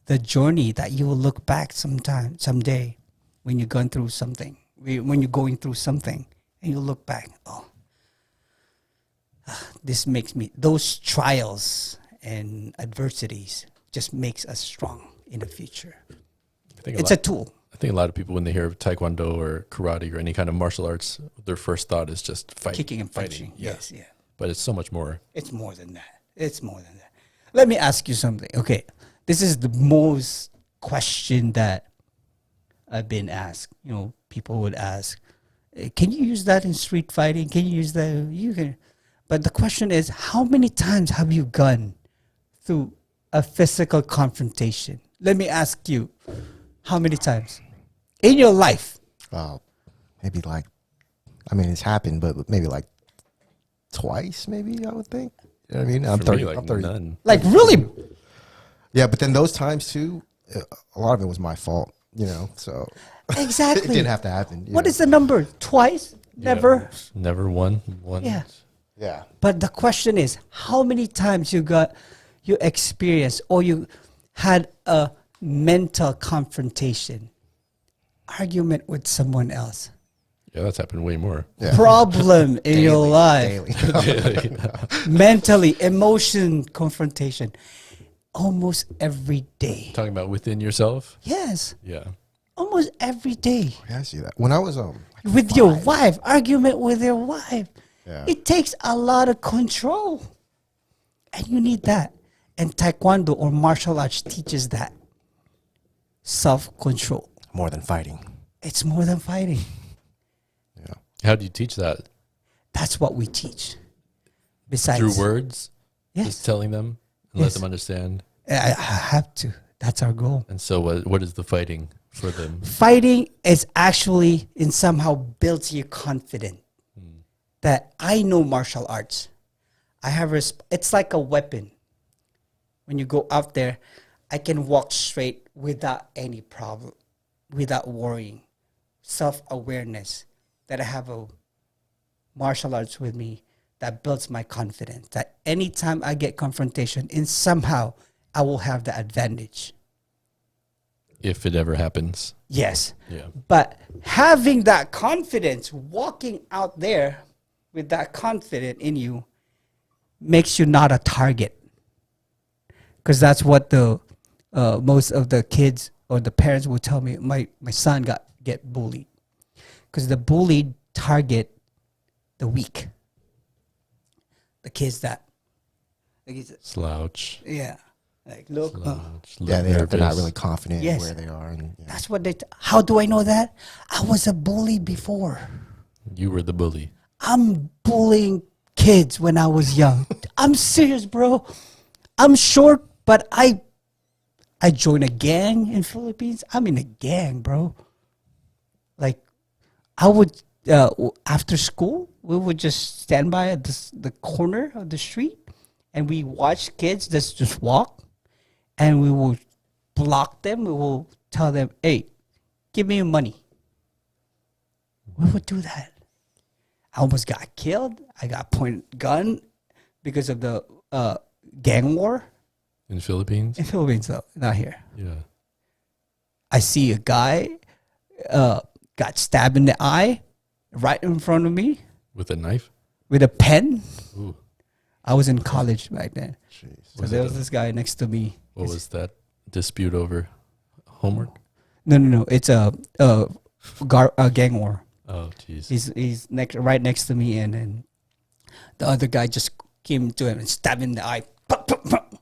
the journey that you will look back someday, when you're going through something, when you're going through something, and you look back. Oh, this makes me. Those trials and adversities just makes us strong in the future. I think It's a tool. I think a lot of people, when they hear of Taekwondo or karate or any kind of martial arts, their first thought is just fighting. Kicking and fighting. punching. Yes, yeah. But it's so much more. It's more than that. It's more than that. Let me ask you something. Okay. This is the most question that I've been asked. People would ask, can you use that in street fighting? Can you use that? You can. But the question is, how many times have you gone through a physical confrontation? Let me ask you, how many times in your life? Maybe like, I mean, it's happened, but maybe like twice, maybe, I would think. You know what I mean? For me, like I'm 30. none. Like really? Yeah, but then those times too, a lot of it was my fault, so it Exactly. didn't have to happen. What is the number? Twice? Never? Yeah, never one. Yeah. Yeah. But the question is, how many times you experienced or you had a mental confrontation, argument with someone else, Yeah, that's happened way more. Yeah. problem in your life, Daily. mentally, emotion confrontation, almost every day. Talking about within yourself. Yes, Yeah. almost every day. Yeah, I see that. When I was With your wife, argument with your wife. Yeah. It takes a lot of control. And you need that. And Taekwondo or martial arts teaches that. Self-control. more than fighting. It's more than fighting. Yeah. How do you teach that? That's what we teach. Besides, Through words? Yes. Just telling them and let Yes. them understand. I have to. That's our goal. And so what is the fighting for them? Fighting is actually in somehow builds you confident that I know martial arts. I have it's like a weapon. When you go out there, I can walk straight without any problem, without worrying. Self-awareness that I have a martial arts with me that builds my confidence. That anytime I get confrontation, in somehow I will have the advantage. If it ever happens. Yes. Yeah. But having that confidence, walking out there with that confidence in you, makes you not a target. Because that's what the most of the kids or the parents will tell me. My son get bullied. Because the bullied target the weak. The kids that. Slouch. Yeah. Like, look. Slouch. Yeah, look they're not nervous. really confident Yes. where they are. And, yeah. That's what they. How do I know that? I was a bully before. You were the bully. I'm bullying kids when I was young. I'm serious, bro. I'm short, but I joined a gang in Philippines. I'm in a gang, bro. Like, I would after school, we would just stand by at the corner of the street, and we watch kids just walk, and we will block them. We will tell them, "Hey, give me your money." We would do that. I almost got killed. I got pointed gun because of the gang war In Philippines? in Philippines, though, not here. Yeah. I see a guy got stabbed in the eye right in front of me With a knife? with a pen. Ooh. I was in college back then. Jeez. So Was there it was this guy next to me. What was that dispute over? Homework? No. It's a gang war. Oh, jeez. He's right next to me, and then the other guy just came to him and stabbed him in the eye, pop, pop, pop,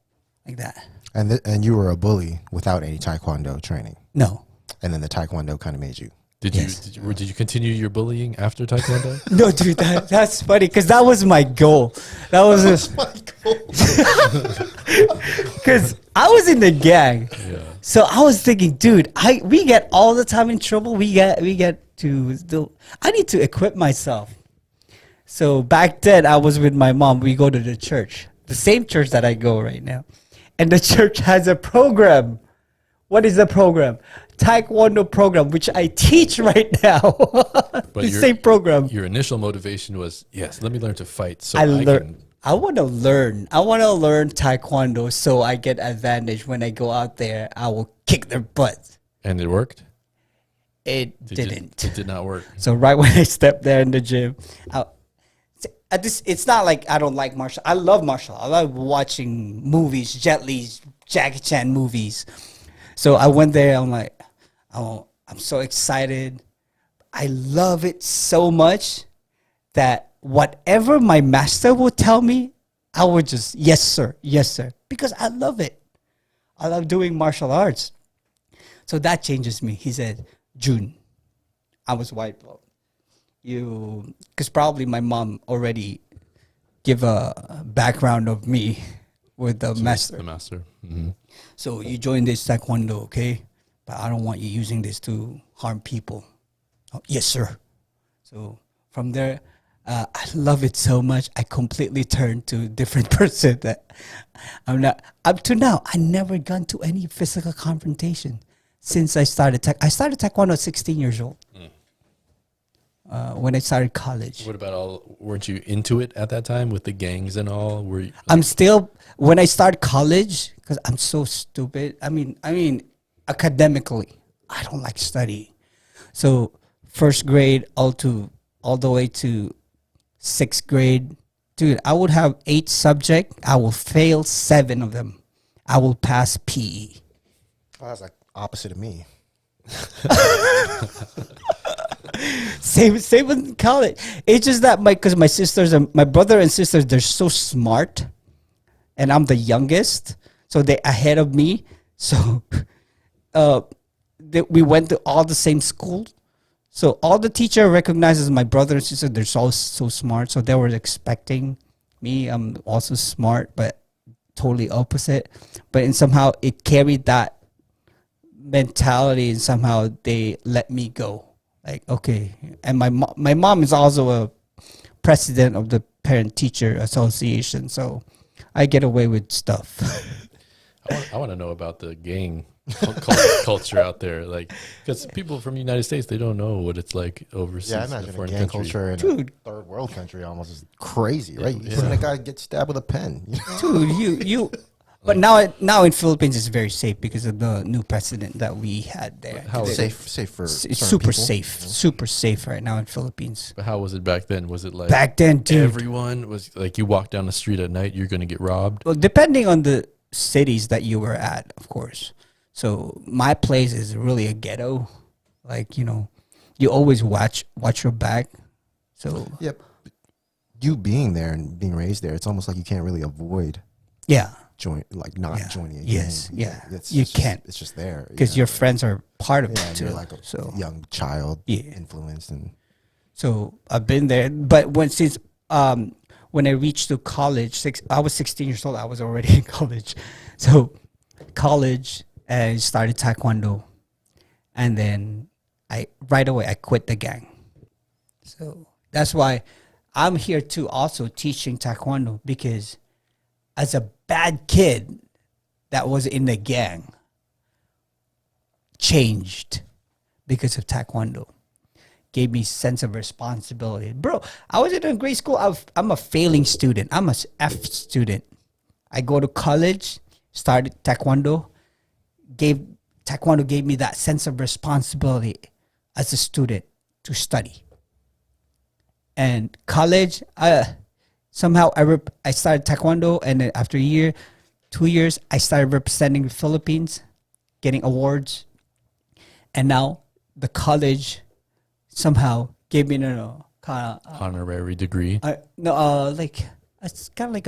like that. And you were a bully without any taekwondo training, No, and then the taekwondo kind of made you. Did Yes. you continue your bullying after Taekwondo? no, dude, that's funny because that was my goal. That was because I was in the gang. Yeah. So I was thinking, dude, we get all the time in trouble. We get to do. I need to equip myself. So back then, I was with my mom. We go to the church, the same church that I go right now, and the church has a program. What is the program? Taekwondo program, which I teach right now. The same program. Your initial motivation was, yes, let me learn to fight so I I learn. can. I want to learn. I want to learn Taekwondo so I get advantage when I go out there. I will kick their butt. And it worked? It didn't. It did not work. So right when I stepped there in the gym, it's not like I don't like martial. I love martial. I love watching movies, Jet Li's, Jackie Chan movies. So I went there. I'm like, oh, I'm so excited. I love it so much that whatever my master will tell me, I would just, yes, sir, because I love it. I love doing martial arts. So that changes me. He said, June, I was white belt. Because probably my mom already give a background of me with the master. The master. Mm-hmm. So you join this Taekwondo, okay? But I don't want you using this to harm people. Oh, yes, sir. So from there, I love it so much. I completely turned to a different person. That I'm not up to now. I never gone to any physical confrontation since I started I started taekwondo at 16 years old. When I started college. What about all? Weren't you into it at that time with the gangs and all? Were you? I'm still when I started college because I'm so stupid. I mean, academically, I don't like studying. So first grade all the way to sixth grade, dude, I would have 8 subjects. I will fail 7 of them. I will pass PE. Oh, that's like opposite of me. Same in college. It's just that because my sisters and my brother and sisters, they're so smart, and I'm the youngest, so they're ahead of me. So, we went to all the same school. So all the teacher recognizes my brother and sister. They're all so smart. So they were expecting me. I'm also smart, but totally opposite. But and somehow it carried that mentality, and somehow they let me go. Like, okay. And my mom is also a president of the Parent Teacher Association, so I get away with stuff. I want to know about the gang culture out there, like, because people from the United States, they don't know what it's like overseas. Yeah, I in a imagine a foreign gang country. culture in Dude. a third world country almost is crazy, right? Yeah. You seen a guy get stabbed with a pen. Dude, you but now in Philippines it's very safe because of the new president that we had there. How It's was safe for It's certain super people. super safe right now in Philippines. But how was it back then? Was it like Back then, dude. everyone was like, you walk down the street at night, you're gonna get robbed? Well, depending on the cities that you were at, of course. So my place is really a ghetto. Like, you always watch your back. So Yep. You being there and being raised there, it's almost like you can't really avoid yeah, not Yeah. joining a Yes, gang. yeah. It's You just- can't. It's just there because your friends are part of yeah, it and too. you're like a so young child Yeah. influenced and So I've been there, but when I reached to college, I was 16 years old. I was already in college. So college, I started taekwondo, and then right away I quit the gang. So that's why I'm here too, also teaching taekwondo, because as a bad kid that was in the gang, changed because of taekwondo. Gave me sense of responsibility. Bro, I was in a grade school. I'm a failing student. I'm a F student. I go to college, started taekwondo. Taekwondo gave me that sense of responsibility as a student to study. And college, somehow I started taekwondo, and then after a year, 2 years, I started representing the Philippines, getting awards. And now the college somehow gave me Honorary degree. like it's kind of like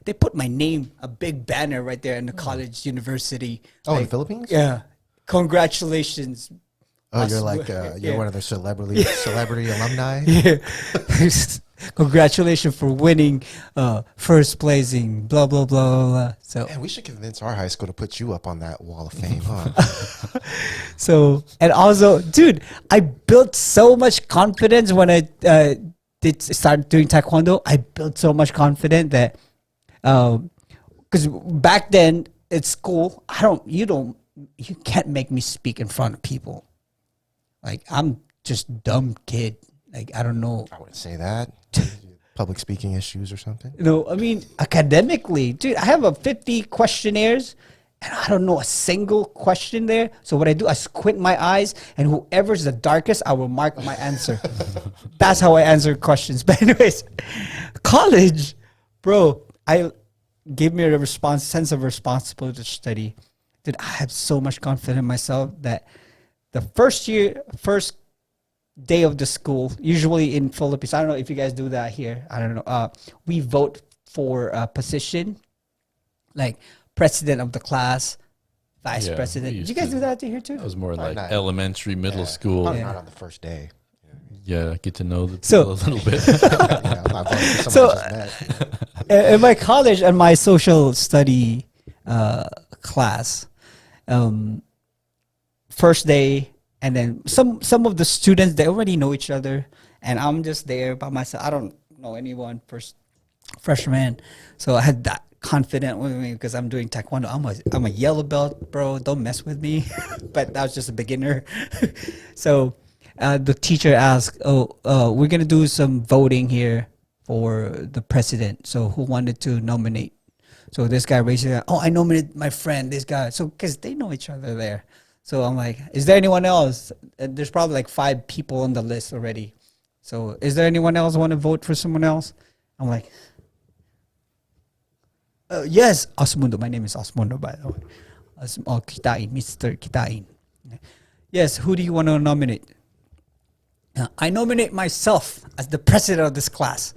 they put my name, a big banner right there in the college university. Oh, in like, the Philippines? Yeah, congratulations. Oh, Us- you're like yeah. you're one of the celebrity alumni. Yeah. Congratulations for winning, first placing, blah blah blah blah blah. So Man, we should convince our high school to put you up on that wall of fame, huh? and also, dude, I built so much confidence when I started doing taekwondo. I built so much confidence that because back then at school, you can't make me speak in front of people. Like, I'm just dumb kid. Like, I don't know. I wouldn't say that. Public speaking issues or something. I mean, academically, dude, I have 50 questionnaires and I don't know a single question there. So what I do, I squint my eyes, and whoever's the darkest, I will mark my answer. That's how I answer questions. But anyways, college, bro, I gave me a sense of responsibility to study. Dude, I have so much confidence in myself that the first day of the school, usually in Philippines, I don't know if you guys do that here. I don't know. We vote for a position, like president of the class, vice Yeah, president. we Did used you guys to- do that here too? That was more like not- elementary, middle school. Probably Yeah. not on the first day. Yeah, get to know the So- people a little bit. Yeah, I'm not voting for someone I just met. In my college and my social study class, first day, and then some of the students, they already know each other, and I'm just there by myself. I don't know anyone. Freshman, so I had that confident with me because I'm doing taekwondo. I'm a yellow belt, bro. Don't mess with me. But I was just a beginner. So the teacher asked, we're gonna do some voting here for the president. So who wanted to nominate? So this guy raised his hand. Oh, I nominated my friend, this guy. So because they know each other there. So I'm like, is there anyone else? There's probably like 5 people on the list already. So is there anyone else want to vote for someone else? I'm like, yes, Osmundo. My name is Osmundo, by the way. Kitain, Mr. Kitain. Yes, who do you want to nominate? I nominate myself as the president of this class.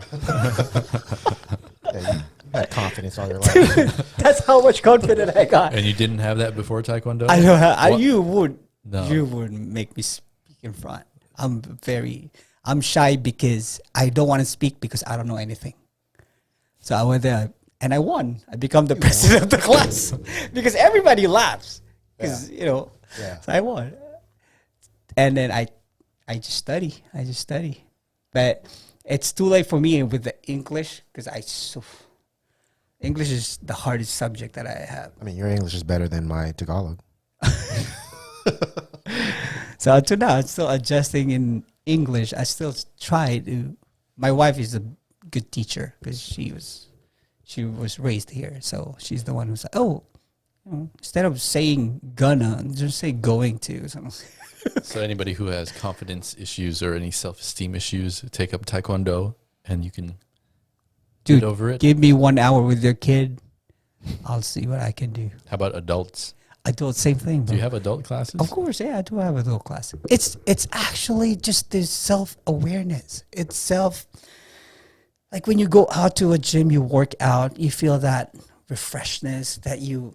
Yeah, you had confidence all your life. That's how much confidence I got. And you didn't have that before Taekwondo? I know how, What? you would. No. You would make me speak in front. I'm shy because I don't want to speak because I don't know anything. So I went there and I won. I become the president of the class because everybody laughs. Because Yeah. So I won. And then I just study. But it's too late for me with the English because English is the hardest subject that I have. I mean, your English is better than my Tagalog. So until now, I'm still adjusting in English. I still try to. My wife is a good teacher because she was raised here, so she's the one who's like, instead of saying gonna, just say going to. So anybody who has confidence issues or any self-esteem issues, take up Taekwondo and you can get over it. Give me 1 hour with your kid. I'll see what I can do. How about adults? I do the same thing. Do you have adult classes? Of course, yeah, I do have a little class. It's actually just this self-awareness. It's like when you go out to a gym, you work out, you feel that refreshness, that you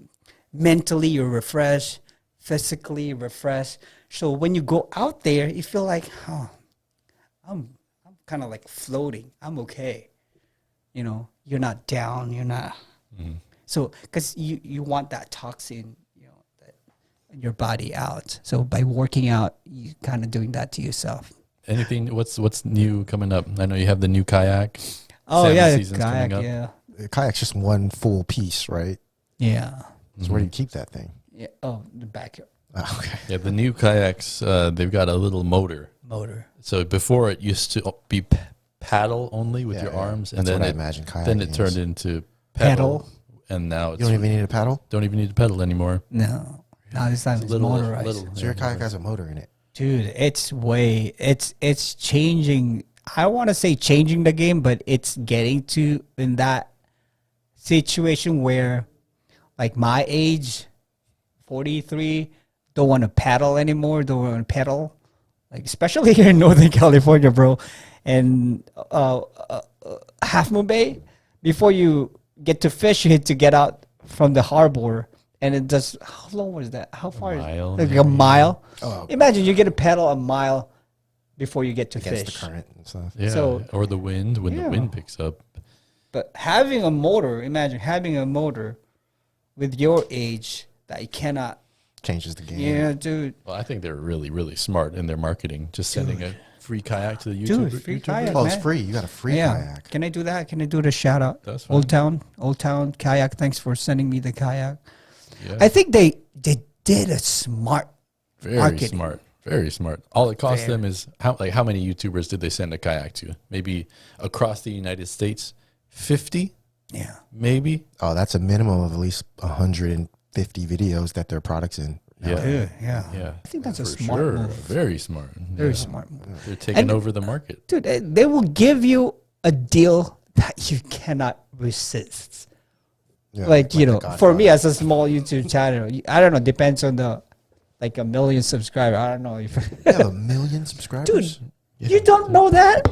mentally you're refreshed, physically refreshed. So when you go out there, you feel like, I'm kind of like floating. I'm okay. You're not down. You're not. Mm-hmm. So because you want that toxin, in your body out. So by working out, you kind of doing that to yourself. Anything? What's new coming up? I know you have the new kayak. Oh Salmon yeah, season's kayak. coming up. Yeah, The kayak's just one full piece, right? yeah, So where do you keep that thing? yeah. Oh, the backyard Oh, okay. Yeah, the new kayaks, they've got a little motor. motor. So before it used to be paddle only with Yeah, your yeah. arms, That's and what I then imagine then it kayaking turned is. into Pedal. pedal, and now it's You don't even need a paddle? don't even need to pedal anymore. No, now this time it's motorized. So your kayak has a motor in it. Dude, it's changing. I want to say changing the game, but it's getting to in that situation where, like my age, 43, don't want to paddle anymore. Don't want to pedal, like especially here in Northern California, bro, and Half Moon Bay. Before you get to fish, you had to get out from the harbor. And it does. How long was that? How far? mile, Like maybe. a mile. Oh. Imagine you get to paddle a mile before you get to Against fish. the current and stuff. Yeah, So- or the wind when the Yeah. wind picks up. But having a motor, imagine having a motor with your age that you cannot. Changes the game. Yeah, dude. Well, I think they're really, really smart in their marketing. Just sending a free kayak to the YouTube. Dude, free YouTubers. kayak. Well, it's man. free. You got a free Yeah. kayak. Can I do that? Can I do the shout out? That's Old Town Kayak. Thanks for sending me the kayak. Yeah. I think they did a smart. Very marketing. smart. Very smart. All it costs Very. them is how many YouTubers did they send a kayak to? Maybe across the United States, 50, Yeah. maybe. Oh, that's a minimum of at least 150 videos that their products in. Yeah. Dude, yeah. Yeah. I think that's a For smart sure. move. Very smart. Very Yeah. smart move. They're taking And- over the market. Dude, they will give you a deal that you cannot resist. Yeah, Like, you The know, for me Godfather. as a small YouTube channel, I don't know, depends on the, like 1 million subscribers. I don't know if, You have 1 million subscribers? dude, you don't know that?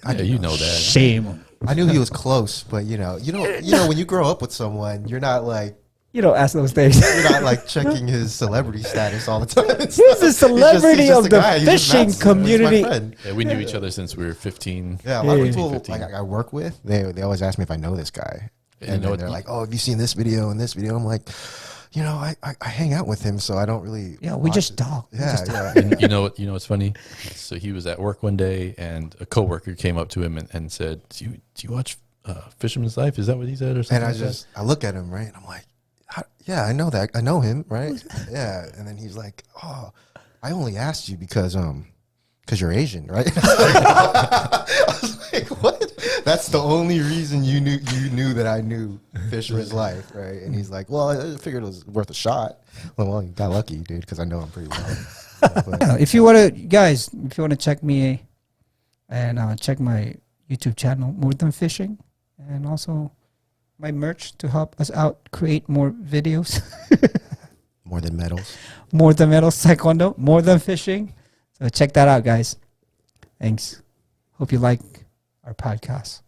I Yeah, you know that. Shame. I knew he was close, but you know, when you grow up with someone, you're not like Ask those things. you're not like checking his celebrity status all the time. He's the celebrity of the He's just fishing Matt's- he's my community. friend. Yeah, we knew each other since we were 15. Yeah, a lot of Yeah. people 15. like I work with, they always ask me if I know this guy, You and know then what- they're like, "Oh, have you seen this video and this video?" I'm like, you know, I hang out with him, so I don't really. Yeah, we watch just it." talk. We Yeah, just yeah. You know what's funny? So he was at work one day, and a coworker came up to him and said, "Do you watch Fisherman's Life? Is that what he said, or something?" And I look at him, right, and I'm like, yeah, I know that, I know him, right? Yeah, and then he's like, oh, I only asked you because you're Asian, right? I was like, what? That's the only reason you knew that I knew Fisherman's Life, right? And he's like, well, I figured it was worth a shot. Well, you got lucky, dude, because I know him pretty well. But, Yeah, if you want to, guys, if you want to check me and check my YouTube channel, More Than Fishing, and also my merch to help us out create more videos. more than medals. More Than Metals Taekwondo, More Than Fishing. So check that out, guys. Thanks. Hope you like our podcast.